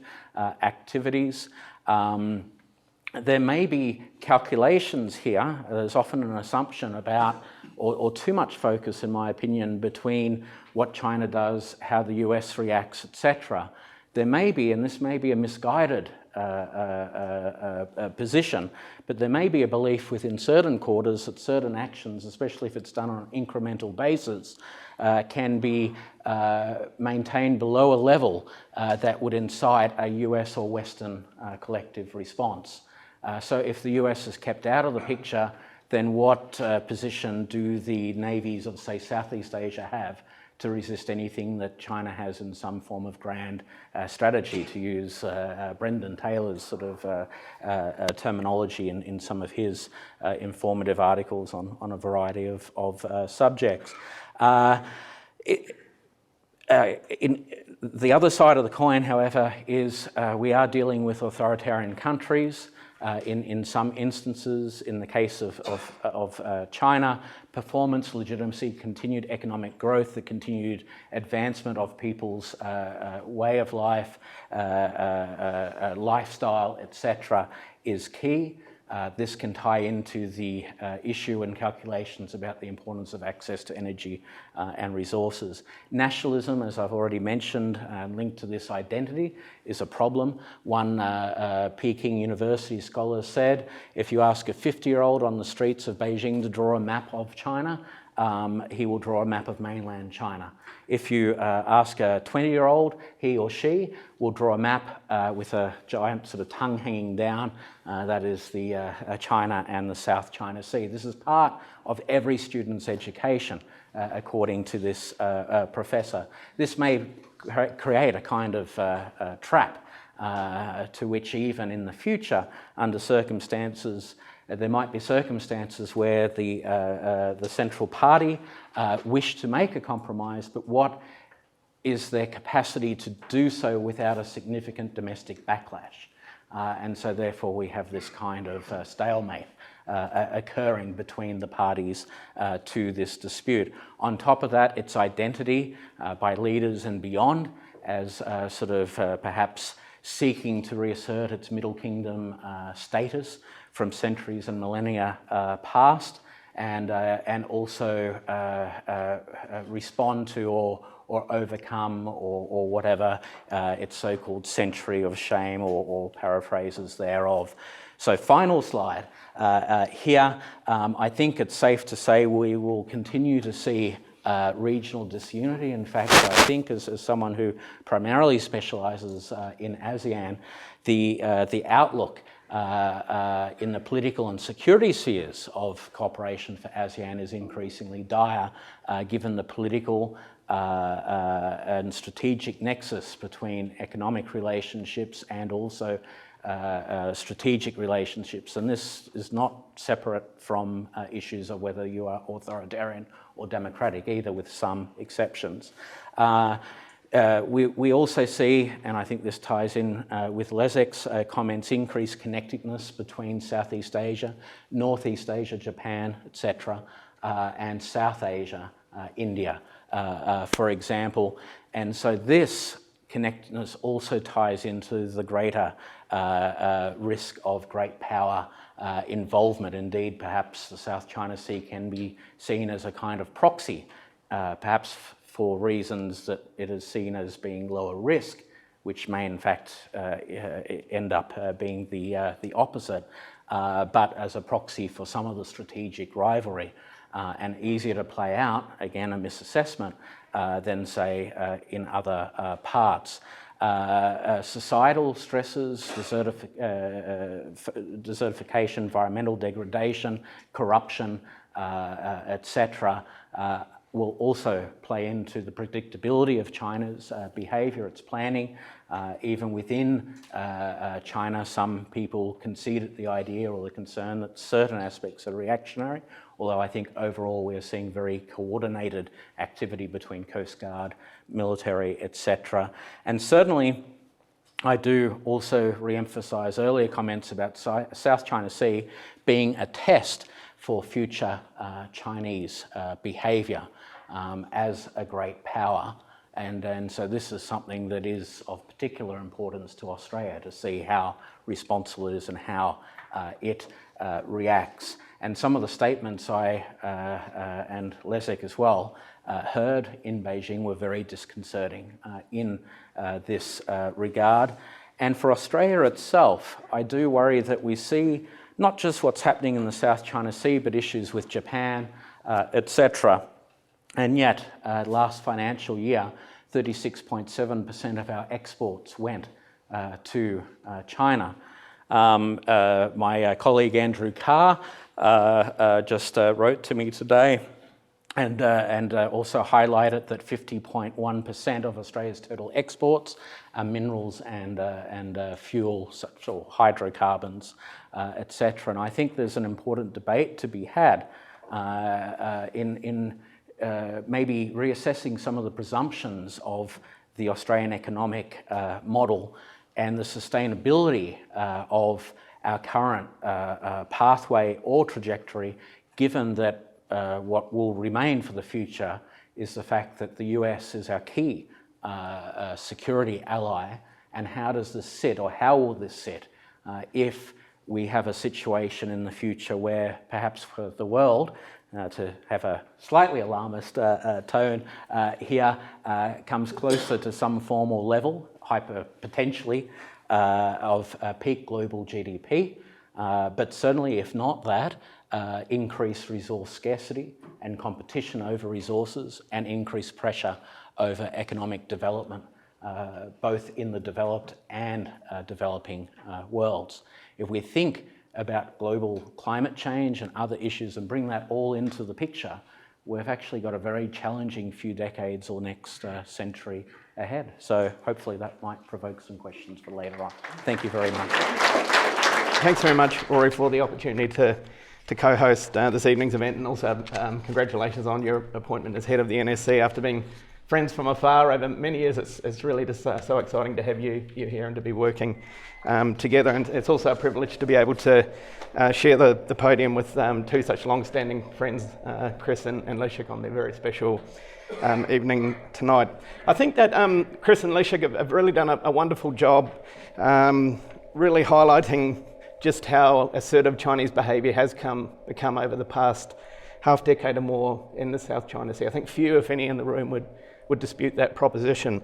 activities. There may be calculations here. There's often an assumption about, or too much focus, in my opinion, between what China does, how the US reacts, etc. There may be, and this may be a misguided position, but there may be a belief within certain quarters that certain actions, especially if it's done on an incremental basis, can be maintained below a level that would incite a US or Western collective response. So if the US is kept out of the picture, then what position do the navies of, say, Southeast Asia have to resist anything that China has in some form of grand strategy, to use Brendan Taylor's sort of terminology in some of his informative articles on a variety of subjects. in the other side of the coin, however, is we are dealing with authoritarian countries. In some instances, in the case of China, performance, legitimacy, continued economic growth, the continued advancement of people's way of life, lifestyle, etc., is key. This can tie into the issue and calculations about the importance of access to energy and resources. Nationalism, as I've already mentioned, linked to this identity, is a problem. One Peking University scholar said, if you ask a 50-year-old on the streets of Beijing to draw a map of China, he will draw a map of mainland China. If you ask a 20-year-old, he or she will draw a map with a giant sort of tongue hanging down. That is the China and the South China Sea. This is part of every student's education, according to this professor. This may create a kind of trap to which even in the future, under circumstances, there might be circumstances where the Central Party wish to make a compromise, but what is their capacity to do so without a significant domestic backlash? And so therefore we have this kind of stalemate occurring between the parties to this dispute. On top of that, its identity by leaders and beyond as sort of perhaps seeking to reassert its Middle Kingdom status from centuries and millennia past, and also respond to or overcome or whatever its so-called century of shame or paraphrases thereof. So final slide here. I think it's safe to say we will continue to see regional disunity. In fact, I think as someone who primarily specialises in ASEAN, the outlook in the political and security spheres of cooperation for ASEAN is increasingly dire, given the political and strategic nexus between economic relationships and also strategic relationships. And this is not separate from issues of whether you are authoritarian or democratic, either, with some exceptions. We also see, and I think this ties in with Leszek's comments, increased connectedness between Southeast Asia, Northeast Asia, Japan, etc., and South Asia, India, for example. And so this connectedness also ties into the greater risk of great power involvement. Indeed, perhaps the South China Sea can be seen as a kind of proxy, perhaps for reasons that it is seen as being lower risk, which may in fact end up being the opposite, but as a proxy for some of the strategic rivalry and easier to play out, again a misassessment, than say in other parts. Societal stresses, desertification, environmental degradation, corruption, etc., will also play into the predictability of China's behaviour, its planning. Even within China, some people conceded the idea or the concern that certain aspects are reactionary, although I think overall we are seeing very coordinated activity between Coast Guard, military, etc. And certainly, I do also re-emphasise earlier comments about South China Sea being a test for future Chinese behaviour as a great power. And so this is something that is of particular importance to Australia, to see how responsible it is and how it reacts. And some of the statements I, and Leszek as well, heard in Beijing were very disconcerting in this regard. And for Australia itself, I do worry that we see not just what's happening in the South China Sea, but issues with Japan, etc. And yet, last financial year, 36.7% of our exports went to China. My colleague Andrew Carr just wrote to me today and also highlighted that 50.1% of Australia's total exports are minerals and fuel, such as hydrocarbons, etc. And I think there's an important debate to be had in maybe reassessing some of the presumptions of the Australian economic model and the sustainability of our current pathway or trajectory, given that what will remain for the future is the fact that the US is our key security ally, and how does this sit, or how will this sit, if we have a situation in the future where perhaps for the world, to have a slightly alarmist tone here, comes closer to some formal level, potentially, of peak global GDP, but certainly if not that, increased resource scarcity and competition over resources and increased pressure over economic development, both in the developed and developing worlds. If we think about global climate change and other issues and bring that all into the picture, we've actually got a very challenging few decades or next century ahead. So hopefully that might provoke some questions for later on. Thank you very much. Thanks very much, Rory, for the opportunity to co-host this evening's event, and also congratulations on your appointment as head of the NSC. After being friends from afar over many years, it's really just so exciting to have you here and to be working together. And it's also a privilege to be able to share the podium with two such long-standing friends, Chris and Leszek, on their very special evening tonight. I think that Chris and Leszek have really done a wonderful job really highlighting just how assertive Chinese behaviour has become over the past half decade or more in the South China Sea. I think few, if any, in the room would dispute that proposition.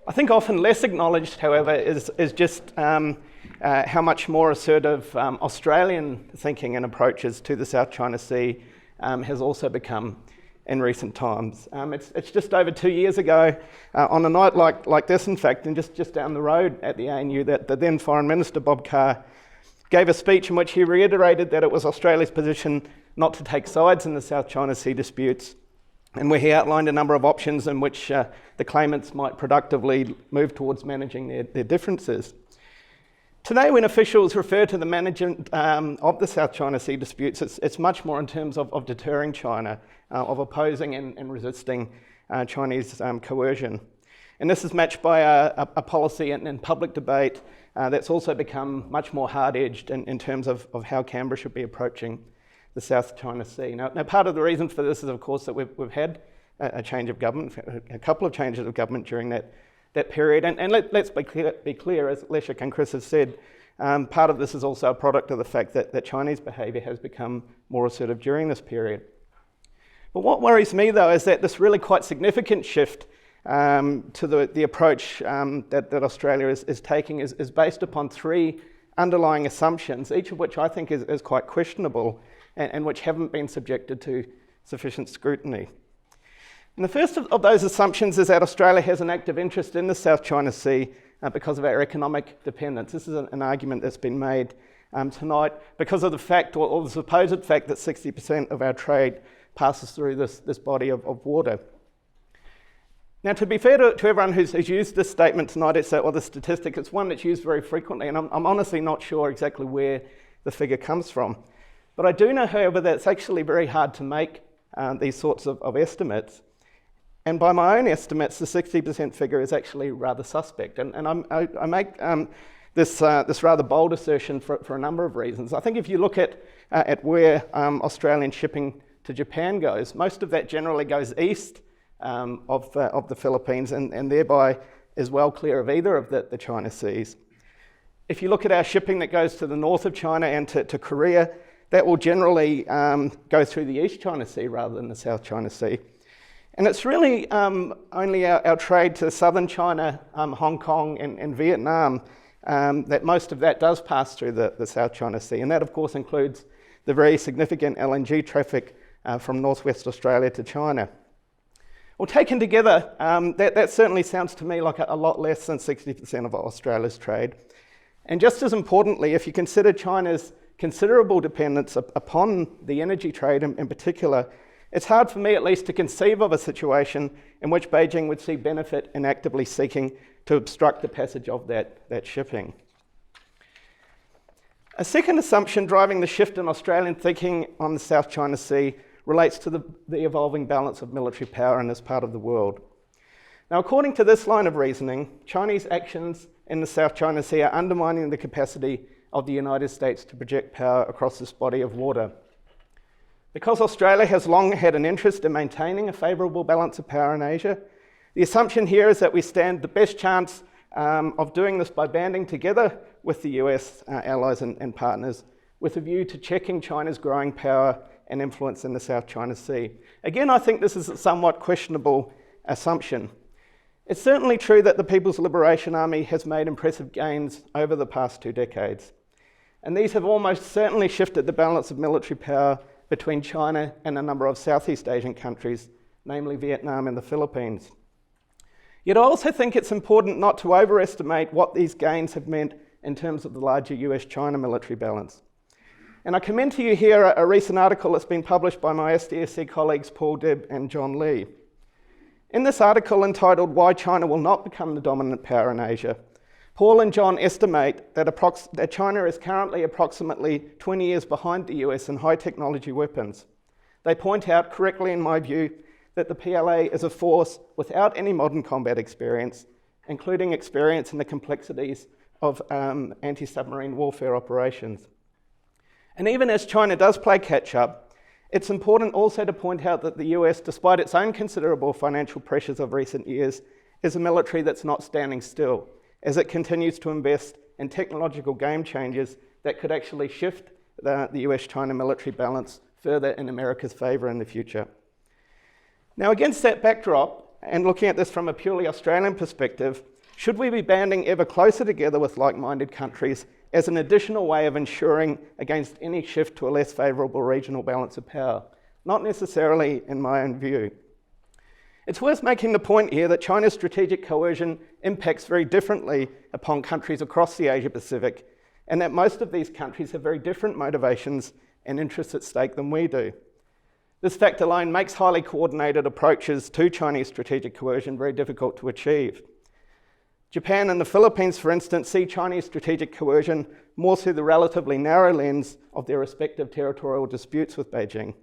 I think often less acknowledged, however, is just how much more assertive Australian thinking and approaches to the South China Sea has also become in recent times. It's just over 2 years ago, on a night like this, in fact, and just down the road at the ANU, that the then Foreign Minister, Bob Carr, gave a speech in which he reiterated that it was Australia's position not to take sides in the South China Sea disputes, and where he outlined a number of options in which the claimants might productively move towards managing their differences. Today, when officials refer to the management of the South China Sea disputes, it's much more in terms of deterring China, of opposing and resisting Chinese coercion. And this is matched by a policy and public debate that's also become much more hard-edged in terms of how Canberra should be approaching the South China Sea. Now, part of the reason for this is, of course, that we've had a change of government, a couple of changes of government during that period. And let's be clear, as Leszek and Chris have said, part of this is also a product of the fact that Chinese behaviour has become more assertive during this period. But what worries me, though, is that this really quite significant shift to the approach that Australia is taking is based upon three underlying assumptions, each of which I think is quite questionable and which haven't been subjected to sufficient scrutiny. And the first of those assumptions is that Australia has an active interest in the South China Sea because of our economic dependence. This is an argument that's been made tonight because of the fact, or the supposed fact, that 60% of our trade passes through this body of water. Now, to be fair to everyone who's used this statement tonight, or the statistic, it's one that's used very frequently, and I'm honestly not sure exactly where the figure comes from. But I do know, however, that it's actually very hard to make these sorts of estimates. And by my own estimates, the 60% figure is actually rather suspect. And I make this rather bold assertion for a number of reasons. I think if you look at where Australian shipping to Japan goes, most of that generally goes east of the Philippines and thereby is well clear of either of the China Seas. If you look at our shipping that goes to the north of China and to Korea, that will generally go through the East China Sea rather than the South China Sea. And it's really only our trade to southern China, Hong Kong and Vietnam, that most of that does pass through the South China Sea. And that, of course, includes the very significant LNG traffic from northwest Australia to China. Well, taken together, that certainly sounds to me like a lot less than 60% of Australia's trade. And just as importantly, if you consider China's considerable dependence upon the energy trade in particular, it's hard for me at least to conceive of a situation in which Beijing would see benefit in actively seeking to obstruct the passage of that shipping. A second assumption driving the shift in Australian thinking on the South China Sea relates to the evolving balance of military power in this part of the world. Now, according to this line of reasoning, Chinese actions in the South China Sea are undermining the capacity of the United States to project power across this body of water. Because Australia has long had an interest in maintaining a favourable balance of power in Asia, the assumption here is that we stand the best chance of doing this by banding together with the US allies and partners with a view to checking China's growing power and influence in the South China Sea. Again, I think this is a somewhat questionable assumption. It's certainly true that the People's Liberation Army has made impressive gains over the past 2 decades, and these have almost certainly shifted the balance of military power between China and a number of Southeast Asian countries, namely Vietnam and the Philippines. Yet I also think it's important not to overestimate what these gains have meant in terms of the larger US-China military balance. And I commend to you here a recent article that's been published by my SDSC colleagues Paul Dibb and John Lee. In this article entitled "Why China Will Not Become the Dominant Power in Asia," Paul and John estimate that China is currently approximately 20 years behind the US in high technology weapons. They point out, correctly in my view, that the PLA is a force without any modern combat experience, including experience in the complexities of anti-submarine warfare operations. And even as China does play catch-up, it's important also to point out that the US, despite its own considerable financial pressures of recent years, is a military that's not standing still, as it continues to invest in technological game changers that could actually shift the US-China military balance further in America's favour in the future. Now, against that backdrop, and looking at this from a purely Australian perspective, should we be banding ever closer together with like-minded countries as an additional way of ensuring against any shift to a less favourable regional balance of power? Not necessarily in my own view. It's worth making the point here that China's strategic coercion impacts very differently upon countries across the Asia-Pacific, and that most of these countries have very different motivations and interests at stake than we do. This fact alone makes highly coordinated approaches to Chinese strategic coercion very difficult to achieve. Japan and the Philippines, for instance, see Chinese strategic coercion more through the relatively narrow lens of their respective territorial disputes with Beijing.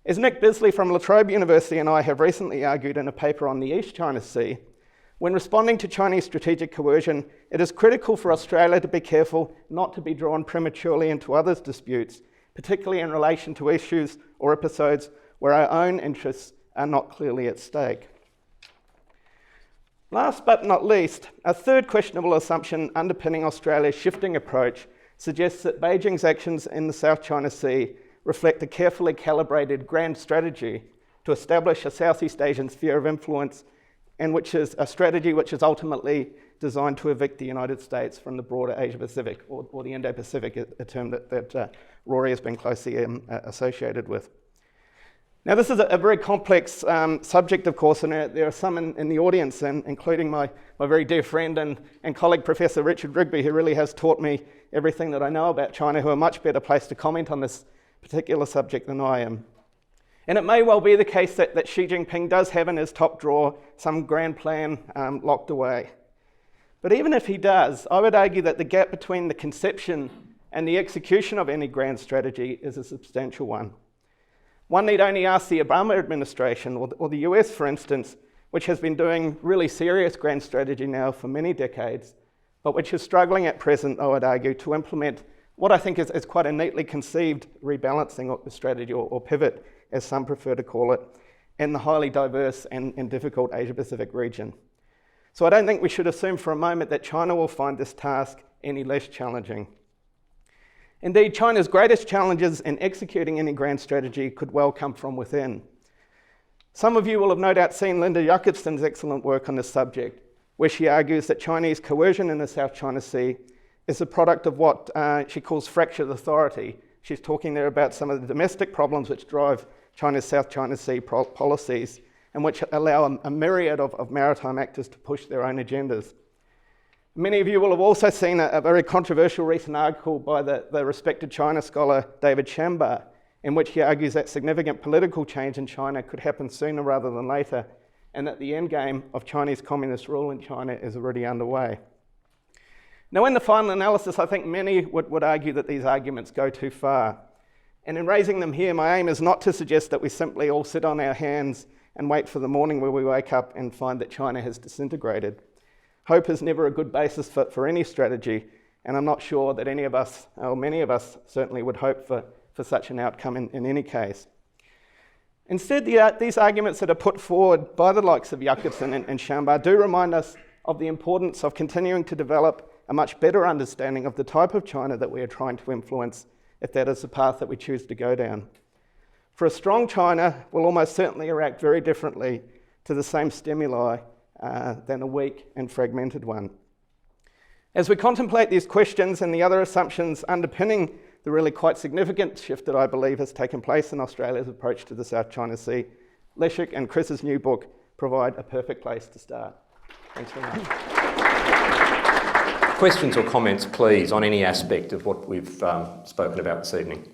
As Nick Bisley from La Trobe University and I have recently argued in a paper on the East China Sea, when responding to Chinese strategic coercion, it is critical for Australia to be careful not to be drawn prematurely into others' disputes, particularly in relation to issues or episodes where our own interests are not clearly at stake. Last but not least, a third questionable assumption underpinning Australia's shifting approach suggests that Beijing's actions in the South China Sea reflect a carefully calibrated grand strategy to establish a Southeast Asian sphere of influence, and which is a strategy which is ultimately designed to evict the United States from the broader Asia-Pacific, or the Indo-Pacific, a term that Rory has been closely associated with. Now, this is a very complex subject, of course, and there are some in the audience, and including my very dear friend and colleague, Professor Richard Rigby, who really has taught me everything that I know about China, who are much better placed to comment on this particular subject than I am. And it may well be the case that Xi Jinping does have in his top drawer some grand plan locked away. But even if he does, I would argue that the gap between the conception and the execution of any grand strategy is a substantial one. One need only ask the Obama administration or the US, for instance, which has been doing really serious grand strategy now for many decades, but which is struggling at present, I would argue, to implement what I think is quite a neatly conceived rebalancing strategy, or pivot, as some prefer to call it, in the highly diverse and difficult Asia-Pacific region. So I don't think we should assume for a moment that China will find this task any less challenging. Indeed, China's greatest challenges in executing any grand strategy could well come from within. Some of you will have no doubt seen Linda Jakobsen's excellent work on this subject, where she argues that Chinese coercion in the South China Sea is a product of what she calls fractured authority. She's talking there about some of the domestic problems which drive China's South China Sea policies and which allow a myriad of maritime actors to push their own agendas. Many of you will have also seen a very controversial recent article by the respected China scholar David Shambar, in which he argues that significant political change in China could happen sooner rather than later, and that the endgame of Chinese communist rule in China is already underway. Now, in the final analysis, I think many would argue that these arguments go too far, And in raising them here, my aim is not to suggest that we simply all sit on our hands and wait for the morning where we wake up and find that China has disintegrated. Hope is never a good basis for any strategy, and I'm not sure that any of us, or many of us certainly would hope for such an outcome in any case. Instead, these arguments that are put forward by the likes of Jakobsen and Chambard do remind us of the importance of continuing to develop a much better understanding of the type of China that we are trying to influence, if that is the path that we choose to go down. For a strong China will almost certainly react very differently to the same stimuli than a weak and fragmented one. As we contemplate these questions and the other assumptions underpinning the really quite significant shift that I believe has taken place in Australia's approach to the South China Sea, Leszek and Chris's new book provide a perfect place to start. Thanks very much. Questions or comments, please, on any aspect of what we've spoken about this evening.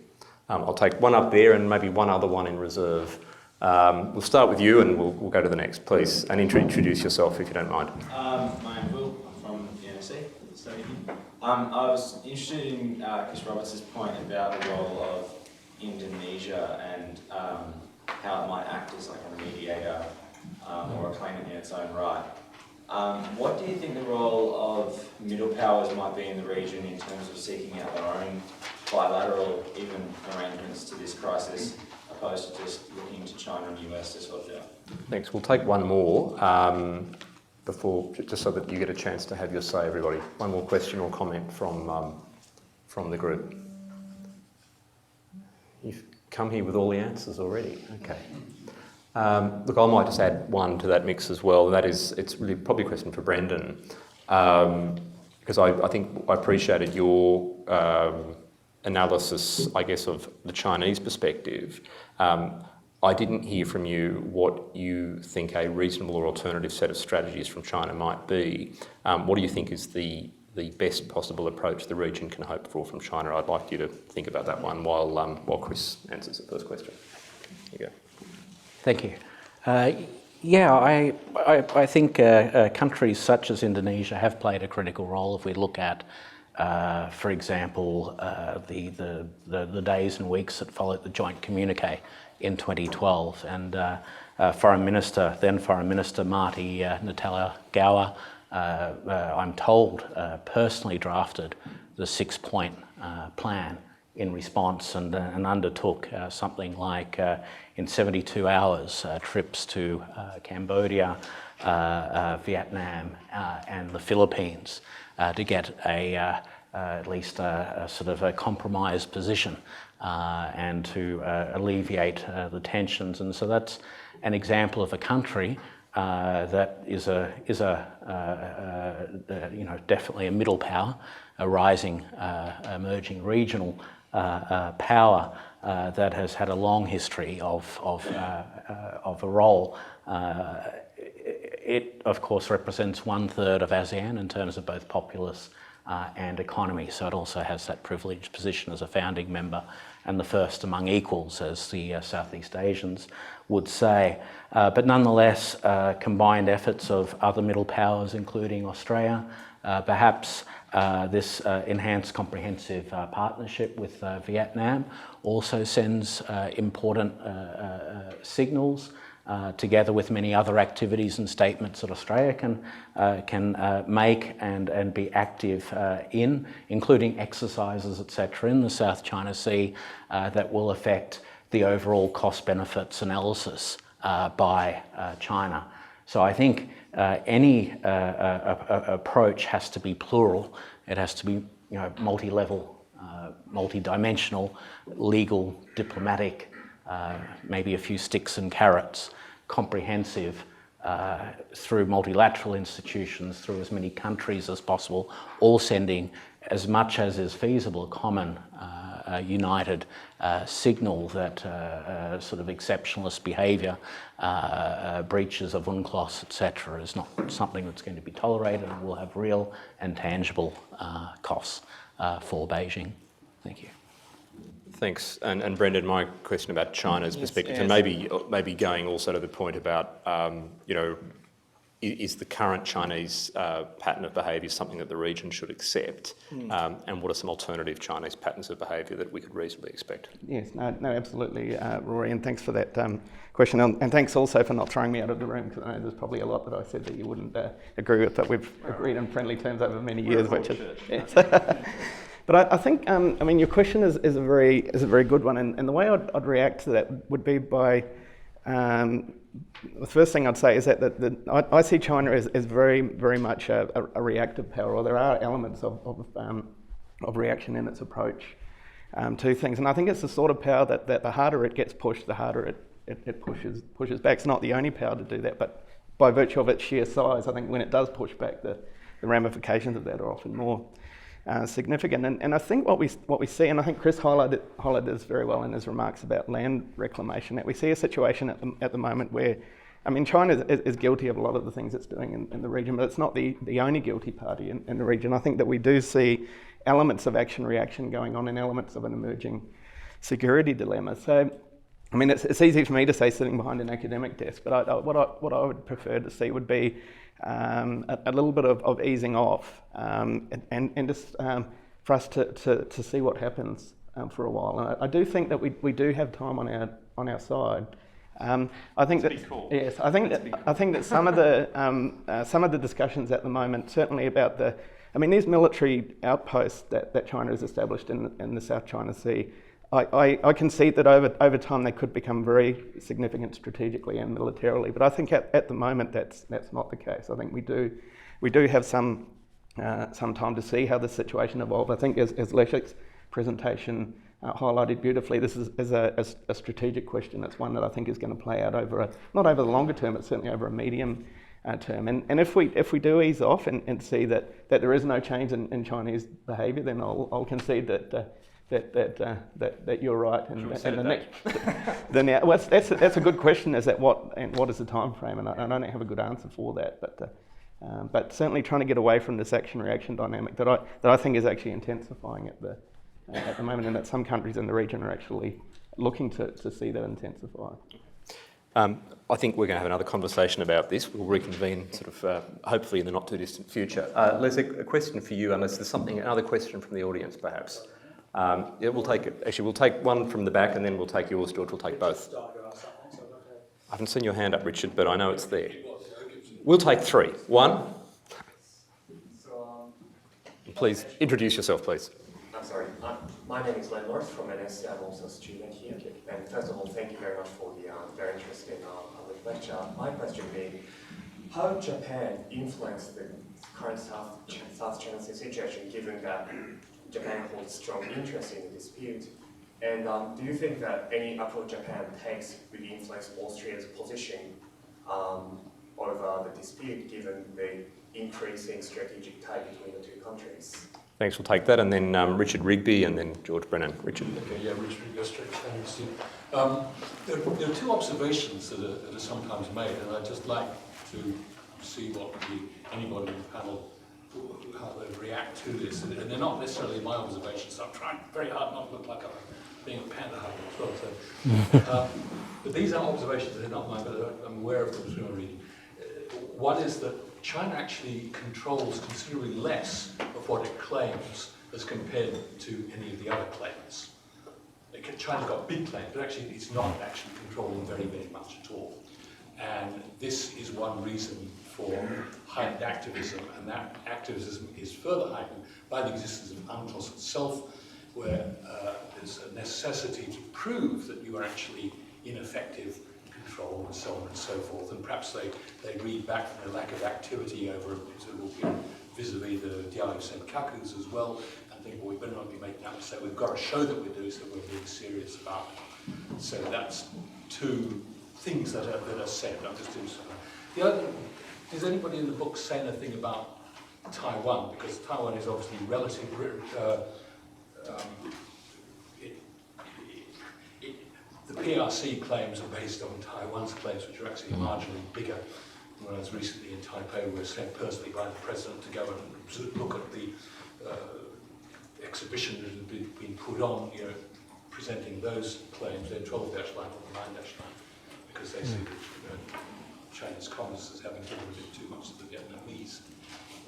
I'll take one up there and maybe one other one in reserve. We'll start with you and we'll go to the next, please, and introduce yourself if you don't mind. My name's Will. I'm from the NSC. I was interested in Chris Roberts' point about the role of Indonesia and how it might act as like a mediator or a claimant in its own right. What do you think the role of middle powers might be in the region in terms of seeking out their own bilateral even arrangements to this crisis, opposed to just looking to China and the US to sort it out? Thanks. We'll take one more before, just so that you get a chance to have your say, everybody. One more question or comment from the group. You've come here with all the answers already. Okay. Look, I might just add one to that mix as well, and that is, it's really probably a question for Brendan, because I think I appreciated your analysis, I guess, of the Chinese perspective. I didn't hear from you what you think a reasonable or alternative set of strategies from China might be. What do you think is the best possible approach the region can hope for from China? I'd like you to think about that one while Chris answers the first question. Here you go. Thank you. I think countries such as Indonesia have played a critical role. If we look at, for example, the days and weeks that followed the joint communique in 2012, and then Foreign Minister Marty Natalegawa, I'm told, personally drafted the 6-point plan in response and undertook something like, in 72 hours, trips to Cambodia, Vietnam and the Philippines to get at least a sort of a compromised position and to alleviate the tensions. And so that's an example of a country that is definitely a middle power, a rising, emerging regional power that has had a long history of a role. It, of course, represents 1/3 of ASEAN in terms of both populace and economy, so it also has that privileged position as a founding member and the first among equals, as the Southeast Asians would say. But nonetheless, combined efforts of other middle powers, including Australia, perhaps this enhanced comprehensive partnership with Vietnam also sends important signals, together with many other activities and statements that Australia can make and be active in, including exercises, etc., in the South China Sea that will affect the overall cost-benefits analysis by China. So I think any approach has to be plural. It has to be, multi-level, multi-dimensional, legal, diplomatic, maybe a few sticks and carrots, comprehensive, through multilateral institutions, through as many countries as possible, all sending as much as is feasible a common united signal that sort of exceptionalist behaviour, breaches of UNCLOS, etc., is not something that's going to be tolerated and will have real and tangible costs for Beijing. Thank you. Thanks. And Brendan, my question about China's perspective, and maybe going also to the point about, is the current Chinese pattern of behaviour something that the region should accept? And what are some alternative Chinese patterns of behaviour that we could reasonably expect? Yes, no, absolutely, Rory, and thanks for that question. And thanks also for not throwing me out of the room, because I know there's probably a lot that I said that you wouldn't agree with, but we've agreed in friendly terms over many years, which is... Yes. But I think, your question is a very good one, and the way I'd react to that would be by... the first thing I'd say is that I see China as very, very much a reactive power, or there are elements of reaction in its approach to things. And I think it's the sort of power that the harder it gets pushed, the harder it pushes back. It's not the only power to do that, but by virtue of its sheer size, I think when it does push back, the ramifications of that are often more significant. And I think what we see, and I think Chris highlighted this very well in his remarks about land reclamation, that we see a situation at the moment where, China is guilty of a lot of the things it's doing in the region, but it's not the only guilty party in the region. I think that we do see elements of action-reaction going on and elements of an emerging security dilemma. So, it's easy for me to say sitting behind an academic desk, but what I would prefer to see would be a little bit of easing off and just for us to see what happens for a while. And I do think that we do have time on our side. I think that yes, I think that some of the discussions at the moment, certainly about these military outposts that China has established in the South China Sea. I concede that over time they could become very significant strategically and militarily, but I think at the moment that's not the case. I think we do have some time to see how the situation evolves. I think as Leszek's presentation highlighted beautifully, this is a strategic question. It's one that I think is going to play out not over the longer term, but certainly over a medium term. And if we do ease off and see that there is no change in Chinese behaviour, then I'll concede that you're right, and the next, that's a good question. Is that what is the time frame? And I don't have a good answer for that, but certainly trying to get away from this action-reaction dynamic that I think is actually intensifying at the moment, and that some countries in the region are actually looking to see that intensify. I think we're going to have another conversation about this. We'll reconvene hopefully in the not too distant future. Leszek, a question for you, unless there's another question from the audience perhaps. We'll take one from the back and then we'll take yours, George. We'll take both. I haven't seen your hand up, Richard, but I know it's there. We'll take three. One. Please introduce yourself, please. I'm sorry. My name is Len North from NSC. I'm also a student here. And first of all, thank you very much for the very interesting public lecture. My question being, how Japan influenced the current South China Sea situation, given that Japan holds strong interest in the dispute? And do you think that any approach Japan takes will influence Austria's position over the dispute, given the increasing strategic tie between the two countries? Thanks, we'll take that. And then Richard Rigby and then George Brennan. Richard. Okay, yeah, Richard Rigby, Australian student. There are two observations that are sometimes made, and I'd just like to see what anybody in the panel, how they react to this. And they're not necessarily my observations, so I'm trying very hard not to look like I'm being a panda hugger as well. So. But these are observations that are not mine, but I'm aware of them through my reading. One is that China actually controls considerably less of what it claims as compared to any of the other claims. China's got big claims, but actually it's not actually controlling very, very much at all. And this is one reason for heightened activism, and that activism is further heightened by the existence of UNCLOS itself, where there's a necessity to prove that you are actually in effective control and so on and so forth. And perhaps they read back from the lack of activity over vis-a-vis the Diallo Senkakus as well, and think, well, we better not be making that mistake. We've got to show that we're doing so, we're being serious about it. So that's two things that are said. I'm just doing something. The other, does anybody in the book say anything about Taiwan? Because Taiwan is obviously relative. The PRC claims are based on Taiwan's claims, which are actually marginally bigger. When I was recently in Taipei, we were sent personally by the president to go and sort of look at the exhibition that had been put on, presenting those claims. They're 12-line or 9-line, because they see Chinese communists as having given a bit too much to the Vietnamese.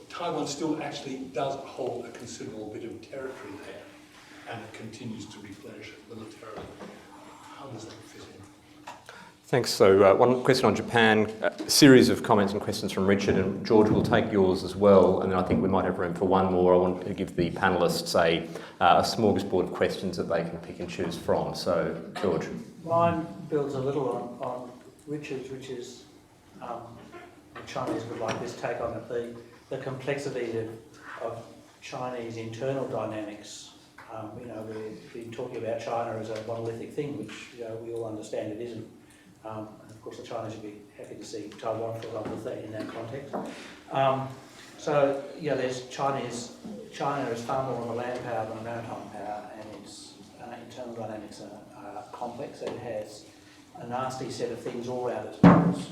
Taiwan still actually does hold a considerable bit of territory there, and it continues to replenish it militarily. How does that fit in? Thanks. So one question on Japan, a series of comments and questions from Richard, and George will take yours as well, and then I think we might have room for one more. I want to give the panellists a smorgasbord of questions that they can pick and choose from. So, George. Mine builds a little on Richard's, which is the Chinese would like this take on it, the complexity of Chinese internal dynamics. We've been talking about China as a monolithic thing, which we all understand it isn't. And of course the Chinese would be happy to see Taiwan fill up with that in that context. There's China is far more of a land power than a maritime power, and its internal dynamics are complex. It has a nasty set of things all around its borders.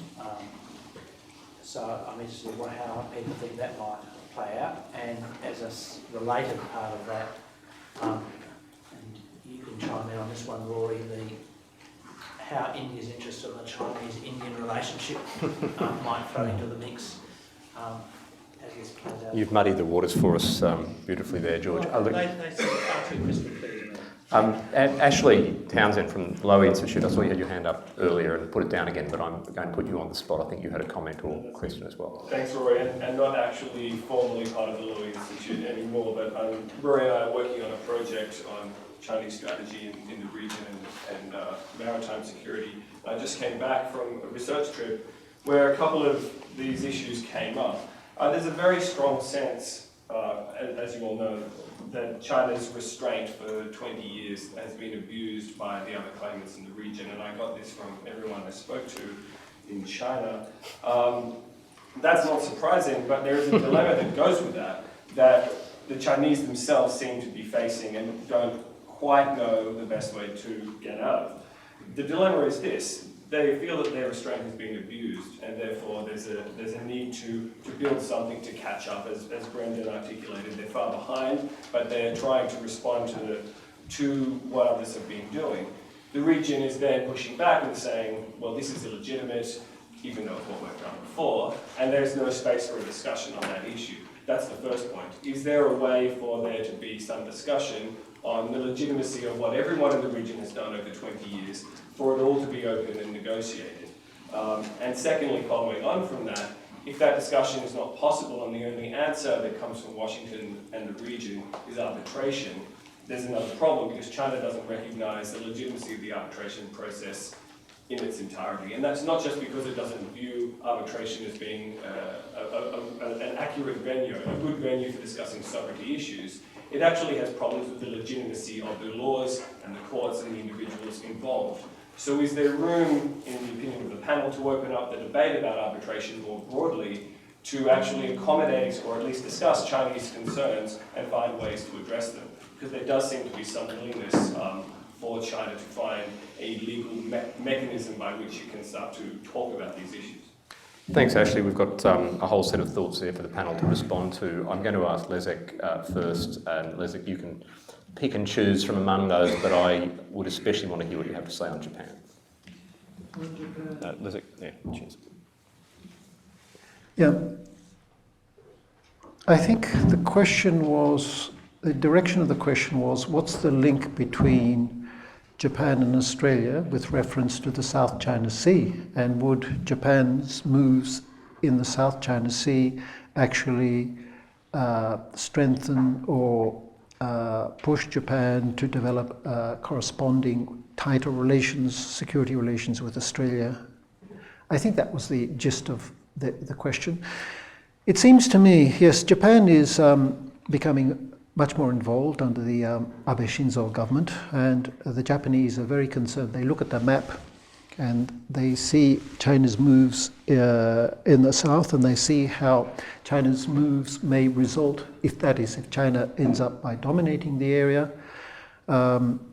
So I'm interested in how people think that might play out, and as a related part of that, and you can chime in on this one, Rory, how India's interest in the Chinese-Indian relationship might throw into the mix as this plays out. You've muddied the waters for us beautifully there, George. They seem far too crystal clear to me. And Ashley Townsend from Lowy Institute, I saw you had your hand up earlier and put it down again, but I'm going to put you on the spot. I think you had a comment or question as well. Thanks, Rory, and not actually formally part of the Lowy Institute anymore, but Rory and I are working on a project on Chinese strategy in the region and maritime security. I just came back from a research trip where a couple of these issues came up. There's a very strong sense, as you all know, that China's restraint for 20 years has been abused by the other claimants in the region, and I got this from everyone I spoke to in China. That's not surprising, but there is a dilemma that goes with that the Chinese themselves seem to be facing and don't quite know the best way to get out of. The dilemma is this: they feel that their restraint has been abused, and therefore there's a need to build something to catch up. As Brendan articulated, they're far behind, but they're trying to respond to what others have been doing. The region is then pushing back and saying, well, this is illegitimate, even though it's what we've done before, and there's no space for a discussion on that issue. That's the first point. Is there a way for there to be some discussion on the legitimacy of what everyone in the region has done over 20 years, for it all to be open and negotiated? And secondly, following on from that, if that discussion is not possible and the only answer that comes from Washington and the region is arbitration, there's another problem, because China doesn't recognise the legitimacy of the arbitration process in its entirety. And that's not just because it doesn't view arbitration as being an accurate venue, a good venue for discussing sovereignty issues. It actually has problems with the legitimacy of the laws and the courts and the individuals involved. So is there room, in the opinion of the panel, to open up the debate about arbitration more broadly to actually accommodate or at least discuss Chinese concerns and find ways to address them? Because there does seem to be some willingness for China to find a legal mechanism by which it can start to talk about these issues. Thanks, Ashley. We've got a whole set of thoughts there for the panel to respond to. I'm going to ask Leszek first, and Leszek, you can pick and choose from among those, but I would especially want to hear what you have to say on Japan. Leszek, yeah, cheers. Yeah. I think the direction of the question was, what's the link between Japan and Australia with reference to the South China Sea, and would Japan's moves in the South China Sea actually strengthen or push Japan to develop corresponding tighter relations, security relations with Australia? I think that was the gist of the question. It seems to me, yes, Japan is becoming much more involved under the Abe Shinzo government, and the Japanese are very concerned. They look at the map and they see China's moves in the south, and they see how China's moves may result, if China ends up by dominating the area,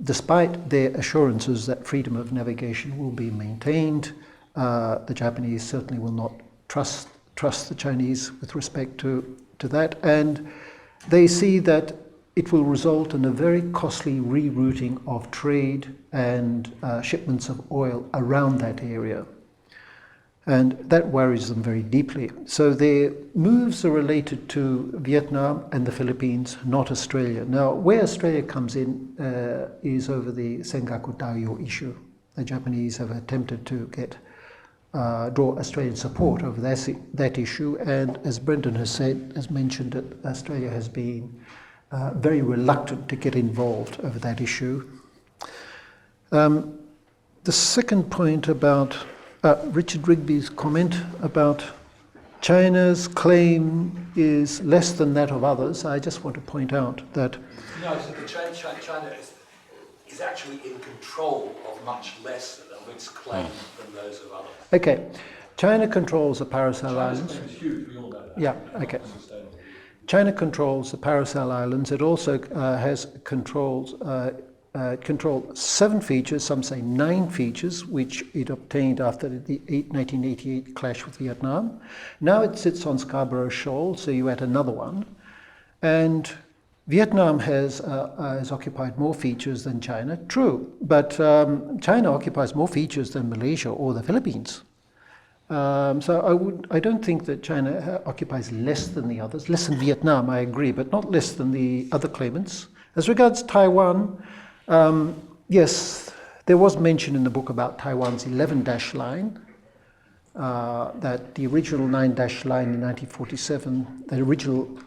despite their assurances that freedom of navigation will be maintained. The Japanese certainly will not trust the Chinese with respect to that, and they see that it will result in a very costly rerouting of trade and shipments of oil around that area. And that worries them very deeply. So their moves are related to Vietnam and the Philippines, not Australia. Now, where Australia comes in is over the Senkaku Taoyo issue. The Japanese have attempted to draw Australian support over that issue, and as Brendan has mentioned, that Australia has been very reluctant to get involved over that issue. The second point about Richard Rigby's comment about China's claim is less than that of others. I just want to point out that... No, I said that China is actually in control of much less of its claims than those of others. Okay, China controls the Paracel China's Islands. claim is huge, we all know that. Yeah, okay. China controls the Paracel Islands. It also controls 7 features, some say 9 features, which it obtained after the 1988 clash with Vietnam. Now it sits on Scarborough Shoal, so you add another one. And Vietnam has occupied more features than China, true, but China occupies more features than Malaysia or the Philippines. So I don't think that China occupies less than the others, less than Vietnam, I agree, but not less than the other claimants. As regards Taiwan, yes, there was mention in the book about Taiwan's 11-dash line, that the original 9-dash line in 1947, the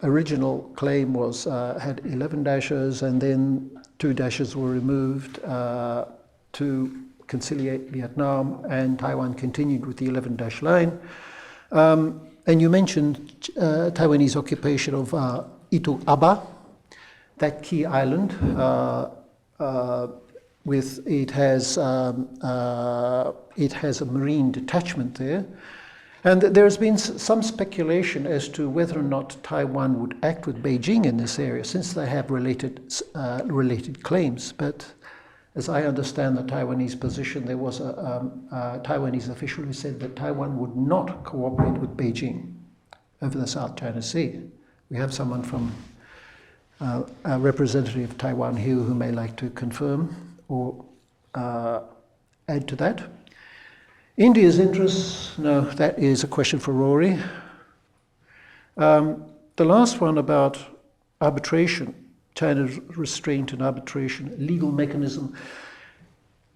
original claim was had 11 dashes, and then 2 dashes were removed to conciliate Vietnam, and Taiwan continued with the 11-dash line. And you mentioned Taiwanese occupation of Itu Aba, that key island. It has a marine detachment there, and there has been some speculation as to whether or not Taiwan would act with Beijing in this area, since they have related claims. But as I understand the Taiwanese position, there was a Taiwanese official who said that Taiwan would not cooperate with Beijing over the South China Sea. We have someone from a representative of Taiwan here who may like to confirm or add to that. India's interests, no, that is a question for Rory. The last one about arbitration, China's restraint and arbitration, legal mechanism.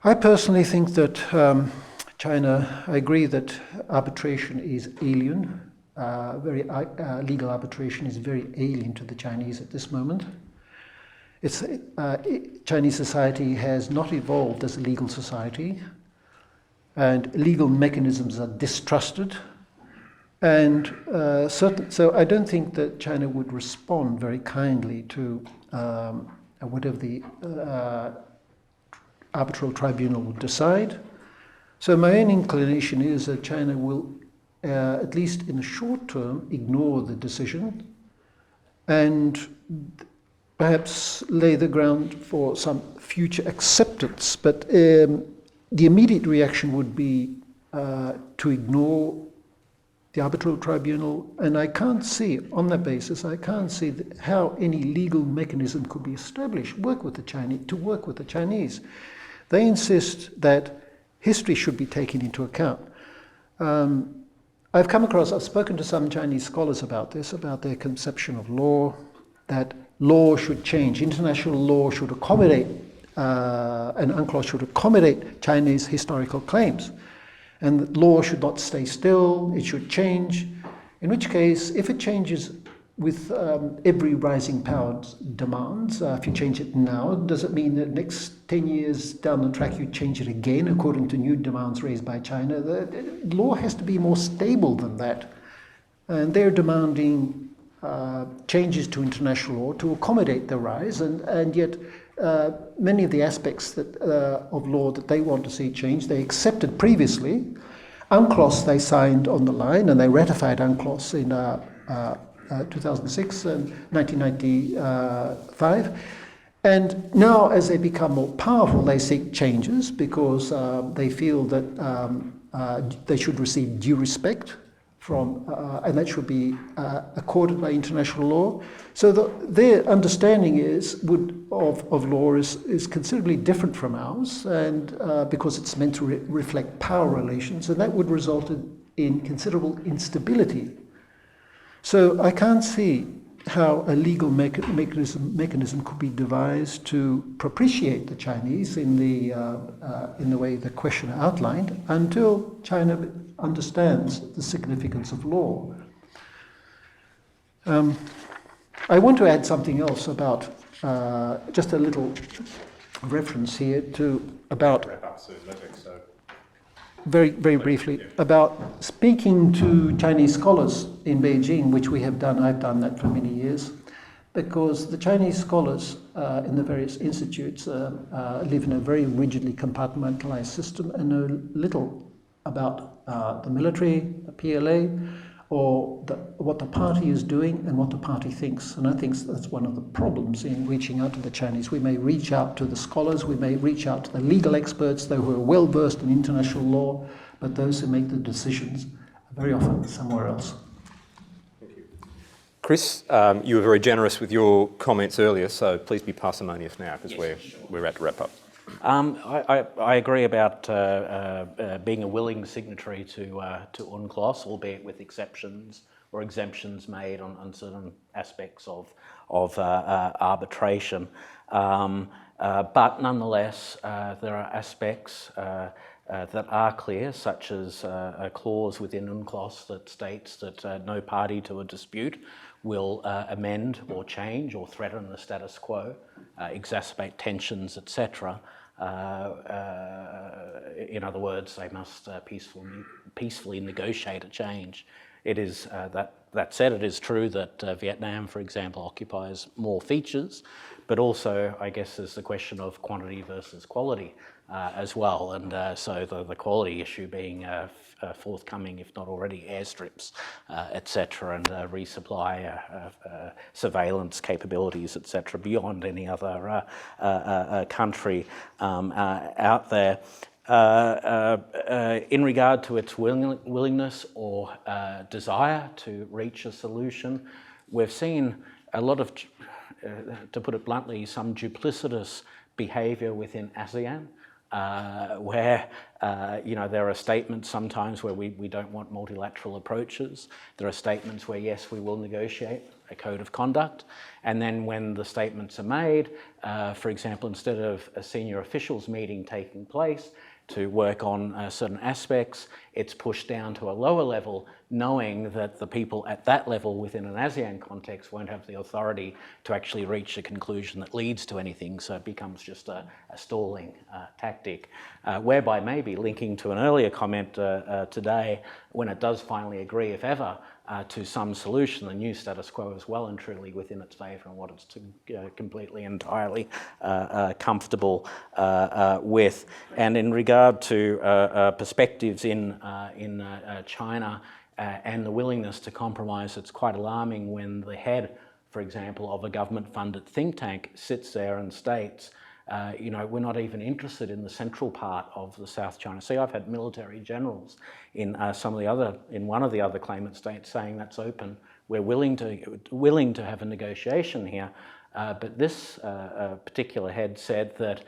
I personally think that China, I agree that arbitration is alien. Legal arbitration is very alien to the Chinese at this moment. Chinese society has not evolved as a legal society, and legal mechanisms are distrusted. And so I don't think that China would respond very kindly to whatever the arbitral tribunal would decide. So my own inclination is that China will, at least in the short term, ignore the decision and perhaps lay the ground for some future acceptance. But the immediate reaction would be to ignore the arbitral tribunal, and I can't see, on that basis, I can't see how any legal mechanism could be established to work with the Chinese. They insist that history should be taken into account. I've spoken to some Chinese scholars about this, about their conception of law, that law should change, international law should accommodate, and UNCLOS should accommodate Chinese historical claims. And law should not stay still, it should change. In which case, if it changes with every rising power's demands, if you change it now, does it mean that next 10 years down the track you change it again according to new demands raised by China? The law has to be more stable than that. And they're demanding changes to international law to accommodate the rise, and yet many of the aspects of law that they want to see changed, they accepted previously. UNCLOS they signed on the line, and they ratified UNCLOS in 2006 and 1995. And now, as they become more powerful, they seek changes because they feel that they should receive due respect from, and that should be accorded by international law. So their understanding of law is considerably different from ours, and because it's meant to reflect power relations, and that would result in considerable instability. So I can't see how a legal mechanism could be devised to propitiate the Chinese in the way the questioner outlined until China understands the significance of law. I want to add something else about just a little reference here to about very briefly about speaking to Chinese scholars in Beijing, which we have done. I've done that for many years, because the Chinese scholars in the various institutes live in a very rigidly compartmentalized system and know little about the military, the PLA, or what the party is doing and what the party thinks. And I think that's one of the problems in reaching out to the Chinese. We may reach out to the scholars, we may reach out to the legal experts, those who are well versed in international law, but those who make the decisions are very often somewhere else. Thank you. Chris, you were very generous with your comments earlier, so please be parsimonious now, because we're at to wrap up. I agree about being a willing signatory to UNCLOS, albeit with exceptions or exemptions made on certain aspects of arbitration. But nonetheless, there are aspects that are clear, such as a clause within UNCLOS that states that no party to a dispute will amend or change or threaten the status quo, exacerbate tensions, etc. In other words, they must peacefully negotiate a change. It is that said, it is true that Vietnam, for example, occupies more features, but also, I guess, there's the question of quantity versus quality as well, and so the quality issue being forthcoming, if not already, airstrips, etc., and resupply surveillance capabilities, etc., beyond any other country out there. In regard to its willingness or desire to reach a solution, we've seen a lot of, to put it bluntly, some duplicitous behaviour within ASEAN, where there are statements sometimes where we don't want multilateral approaches. There are statements where, yes, we will negotiate a code of conduct. And then when the statements are made, for example, instead of a senior officials meeting taking place to work on certain aspects, it's pushed down to a lower level, knowing that the people at that level within an ASEAN context won't have the authority to actually reach a conclusion that leads to anything, so it becomes just a stalling tactic, whereby maybe linking to an earlier comment today, when it does finally agree, if ever, to some solution, the new status quo is well and truly within its favour and what it's completely, entirely comfortable with. And in regard to perspectives in China and the willingness to compromise, it's quite alarming when the head, for example, of a government-funded think tank sits there and states, we're not even interested in the central part of the South China Sea. I've had military generals in one of the other claimant states saying that's open. We're willing to have a negotiation here. But this particular head said that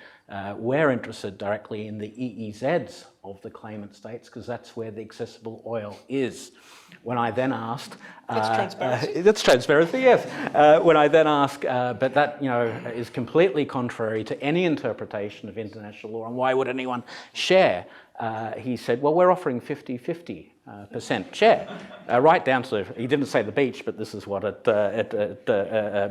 we're interested directly in the EEZs of the claimant states because that's where the accessible oil is. When I then asked... That's transparency. That's transparency, yes. When I then asked, but that is completely contrary to any interpretation of international law, and why would anyone share? He said, well, we're offering 50-50% share. Right down to, he didn't say the beach, but this is what it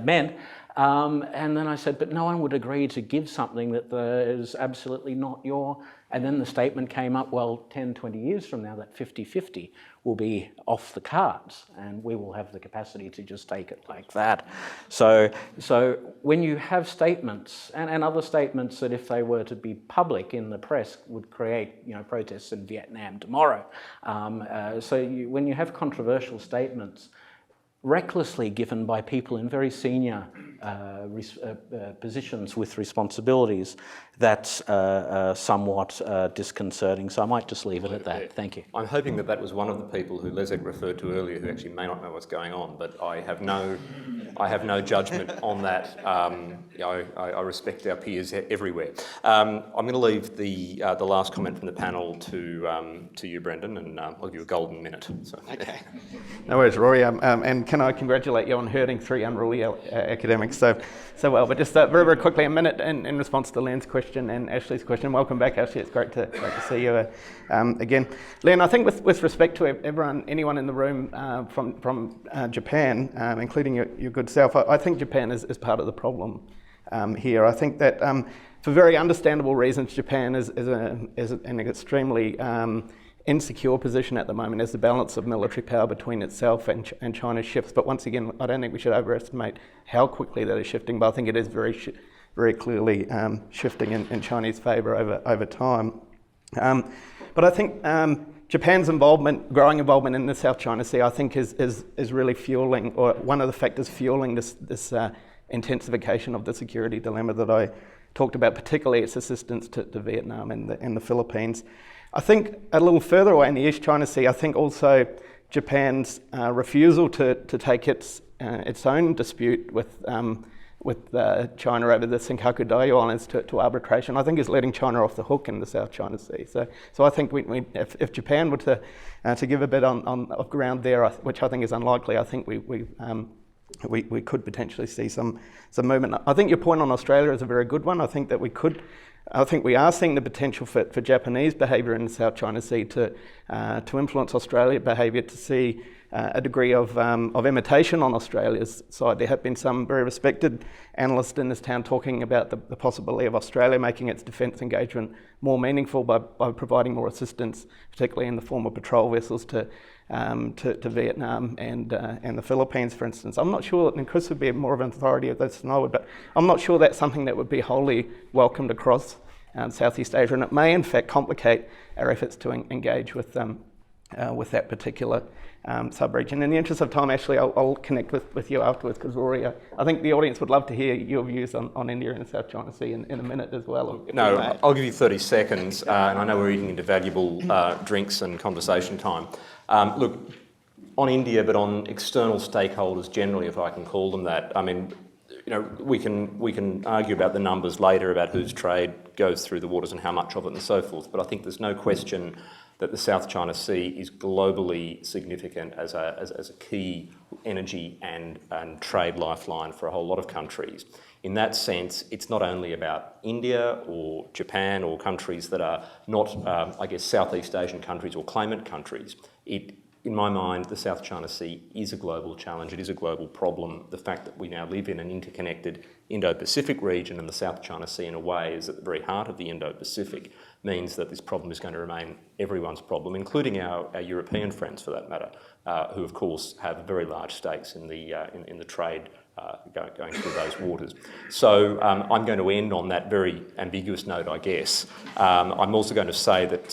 meant. And then I said, but no one would agree to give something that is absolutely not your... And then the statement came up, well, 10, 20 years from now, that 50-50 will be off the cards and we will have the capacity to just take it like that. So when you have statements, and other statements that if they were to be public in the press would create protests in Vietnam tomorrow. When you have controversial statements, recklessly given by people in very senior positions with responsibilities, that's somewhat disconcerting. So I might just leave it at that. Thank you. I'm hoping that that was one of the people who Leszek referred to earlier who actually may not know what's going on, but I have no judgment on that. I respect our peers everywhere. I'm going to leave the last comment from the panel to you, Brendan, and I'll give you a golden minute. So. Okay. No worries, Rory. And can I congratulate you on herding 3 unruly academics so well? But just very, very quickly, a minute in response to Len's question and Ashley's question. Welcome back, Ashley. It's great to see you again. Len, I think with respect to anyone in the room from Japan, including your good self, I think Japan is part of the problem here. I think that for very understandable reasons, Japan is an extremely insecure position at the moment as the balance of military power between itself and China shifts. But once again, I don't think we should overestimate how quickly that is shifting, but I think it is very clearly shifting in Chinese favour over time. But I think Japan's growing involvement in the South China Sea, I think is really fueling, or one of the factors fueling this intensification of the security dilemma that I talked about, particularly its assistance to Vietnam and the Philippines. I think a little further away in the East China Sea, I think also Japan's refusal to take its own dispute with China over the Senkaku Diaoyu Islands to arbitration, I think is letting China off the hook in the South China Sea. So I think if Japan were to give a bit of ground there, which I think is unlikely, I think we could potentially see some movement. I think your point on Australia is a very good one. I think we are seeing the potential for Japanese behaviour in the South China Sea to influence Australian behaviour, to see a degree of imitation on Australia's side. There have been some very respected analysts in this town talking about the possibility of Australia making its defence engagement more meaningful by providing more assistance, particularly in the form of patrol vessels to Vietnam and the Philippines, for instance. I'm not sure, and Chris would be more of an authority of this than I would, but I'm not sure that's something that would be wholly welcomed across Southeast Asia, and it may in fact complicate our efforts to engage with that particular sub-region. In the interest of time, Ashley, I'll connect with you afterwards, because Rory, I think the audience would love to hear your views on India and the South China Sea in a minute as well. No, I'll give you 30 seconds, and I know we're eating into valuable drinks and conversation time. Look, on India, but on external stakeholders generally, if I can call them that, I mean, we can argue about the numbers later about whose trade goes through the waters and how much of it and so forth, but I think there's no question that the South China Sea is globally significant as a key energy and trade lifeline for a whole lot of countries. In that sense, it's not only about India or Japan or countries that are not, Southeast Asian countries or claimant countries. In my mind, the South China Sea is a global challenge. It is a global problem. The fact that we now live in an interconnected Indo-Pacific region, and the South China Sea in a way is at the very heart of the Indo-Pacific, means that this problem is going to remain everyone's problem, including our European friends for that matter, who of course have very large stakes in the trade going through those waters. So I'm going to end on that very ambiguous note, I guess. I'm also going to say that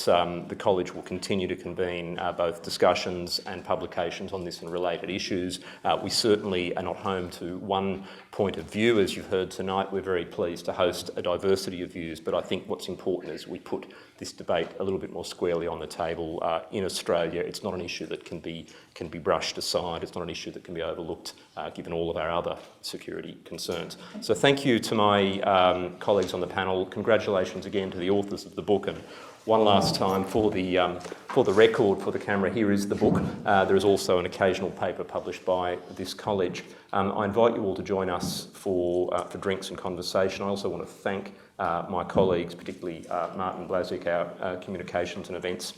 the college will continue to convene both discussions and publications on this and related issues. We certainly are not home to one point of view, as you've heard tonight. We're very pleased to host a diversity of views, but I think what's important is we put this debate a little bit more squarely on the table. In Australia, it's not an issue that can be brushed aside. It's not an issue that can be overlooked, given all of our other security concerns. So thank you to my colleagues on the panel. Congratulations again to the authors of the book, and one last time for the record, for the camera, here is the book. There is also an occasional paper published by this college. I invite you all to join us for drinks and conversation. I also want to thank my colleagues, particularly Martin Blazek, our communications and events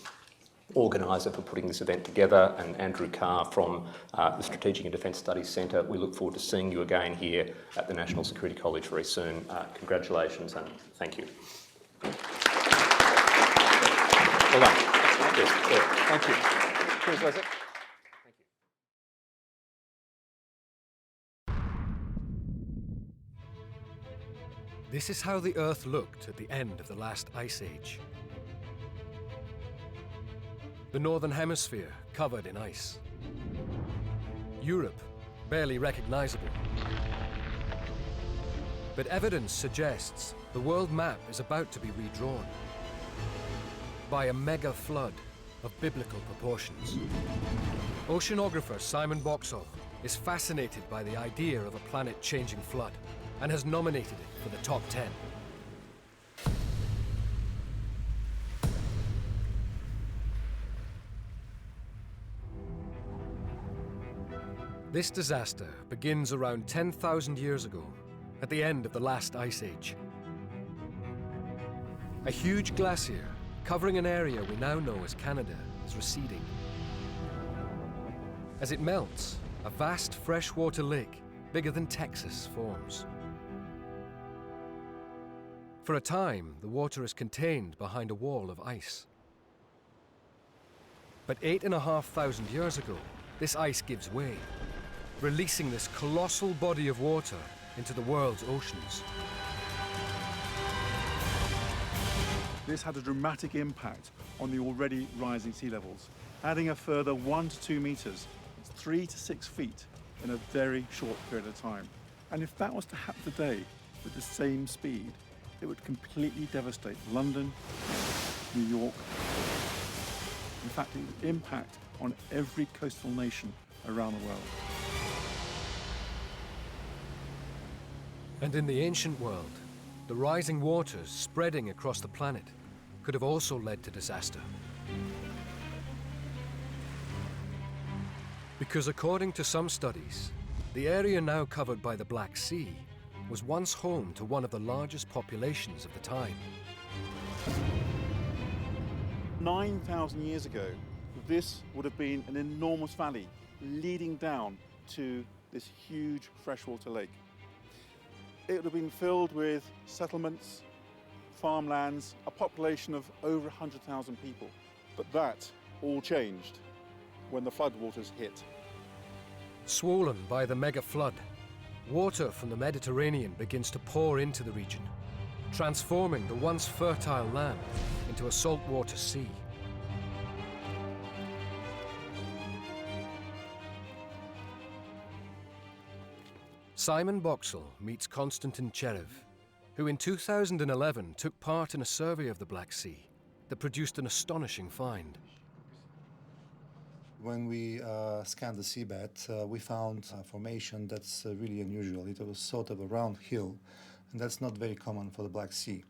organiser, for putting this event together, and Andrew Carr from the Strategic and Defence Studies Centre. We look forward to seeing you again here at the National Security College very soon. Congratulations and thank you. Well done. Yes, yeah. Thank you. Cheers, Blazek. Thank you. This is how the Earth looked at the end of the last ice age. The Northern Hemisphere covered in ice. Europe barely recognizable. But evidence suggests the world map is about to be redrawn by a mega flood of biblical proportions. Oceanographer Simon Boxall is fascinated by the idea of a planet-changing flood and has nominated it for the top 10. This disaster begins around 10,000 years ago, at the end of the last ice age. A huge glacier covering an area we now know as Canada is receding. As it melts, a vast freshwater lake bigger than Texas forms. For a time, the water is contained behind a wall of ice. But 8,500 years ago, this ice gives way, releasing this colossal body of water into the world's oceans. This had a dramatic impact on the already rising sea levels, adding a further 1 to 2 meters, 3 to 6 feet, in a very short period of time. And if that was to happen today with the same speed, it would completely devastate London, New York. In fact, it would impact on every coastal nation around the world. And in the ancient world, the rising waters spreading across the planet could have also led to disaster. Because according to some studies, the area now covered by the Black Sea was once home to one of the largest populations of the time. 9,000 years ago, this would have been an enormous valley leading down to this huge freshwater lake. It would have been filled with settlements, farmlands, a population of over 100,000 people. But that all changed when the floodwaters hit. Swollen by the mega flood, water from the Mediterranean begins to pour into the region, transforming the once fertile land into a saltwater sea. Simon Boxall meets Konstantin Cherev, who in 2011 took part in a survey of the Black Sea that produced an astonishing find. When we scanned the seabed, we found a formation that's really unusual. It was sort of a round hill, and that's not very common for the Black Sea.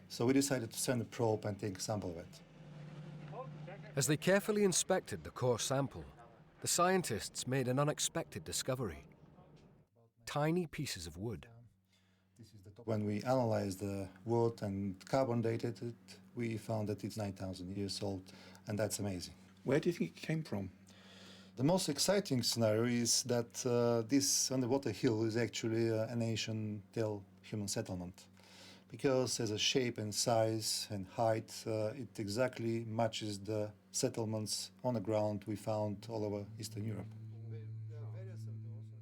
So we decided to send a probe and take a sample of it. As they carefully inspected the core sample, the scientists made an unexpected discovery. Tiny pieces of wood. When we analyzed the wood and carbon dated it, we found that it's 9,000 years old, and that's amazing. Where do you think it came from? The most exciting scenario is that this underwater hill is actually an ancient human settlement, because as a shape and size and height, it exactly matches the settlements on the ground we found all over Eastern Europe.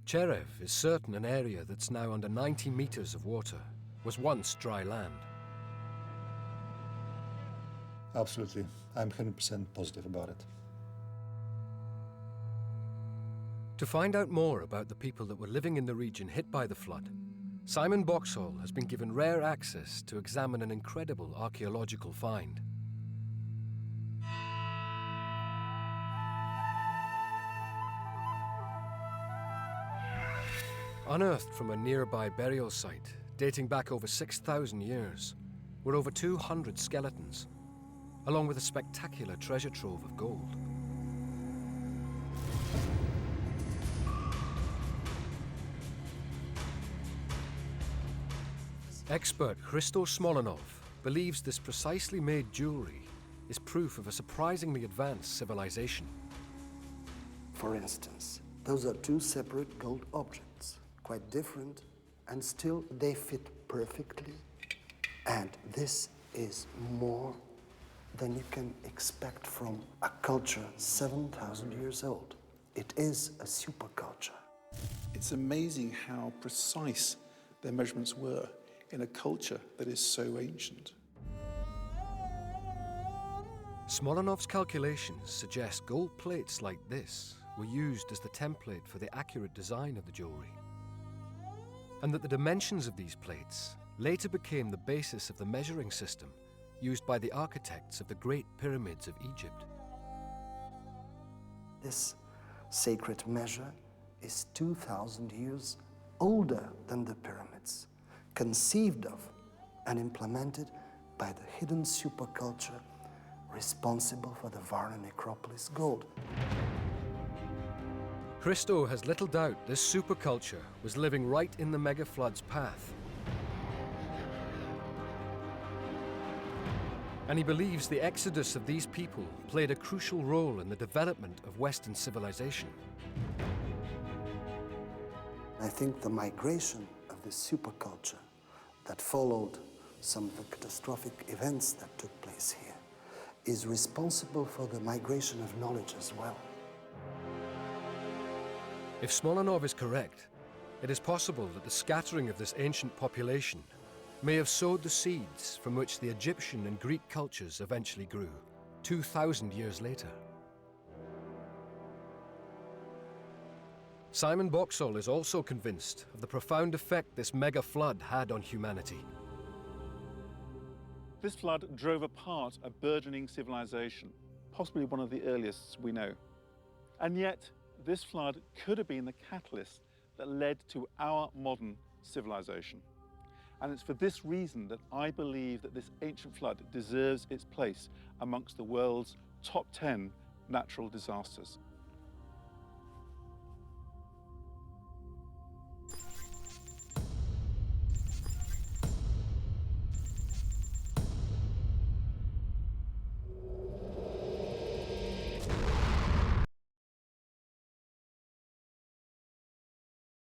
Cherev is certain an area that's now under 90 meters of water was once dry land. Absolutely. I'm 100% positive about it. To find out more about the people that were living in the region hit by the flood, Simon Boxall has been given rare access to examine an incredible archaeological find. Unearthed from a nearby burial site dating back over 6,000 years were over 200 skeletons, along with a spectacular treasure trove of gold. Expert Hristo Smolenov believes this precisely made jewelry is proof of a surprisingly advanced civilization. For instance, those are two separate gold objects, quite different, and still they fit perfectly. And this is more than you can expect from a culture 7,000 years old. It is a superculture. It's amazing how precise their measurements were in a culture that is so ancient. Smolonov's calculations suggest gold plates like this were used as the template for the accurate design of the jewellery, and that the dimensions of these plates later became the basis of the measuring system used by the architects of the Great Pyramids of Egypt. This sacred measure is 2,000 years older than the pyramids, conceived of and implemented by the hidden superculture responsible for the Varna necropolis gold. Christo has little doubt this superculture was living right in the mega flood's path. And he believes the exodus of these people played a crucial role in the development of Western civilization. I think the migration of this superculture that followed some of the catastrophic events that took place here is responsible for the migration of knowledge as well. If Smolenov is correct, it is possible that the scattering of this ancient population may have sowed the seeds from which the Egyptian and Greek cultures eventually grew 2,000 years later. Simon Boxall is also convinced of the profound effect this mega flood had on humanity. This flood drove apart a burgeoning civilization, possibly one of the earliest we know. And yet, this flood could have been the catalyst that led to our modern civilization. And it's for this reason that I believe that this ancient flood deserves its place amongst the world's top 10 natural disasters.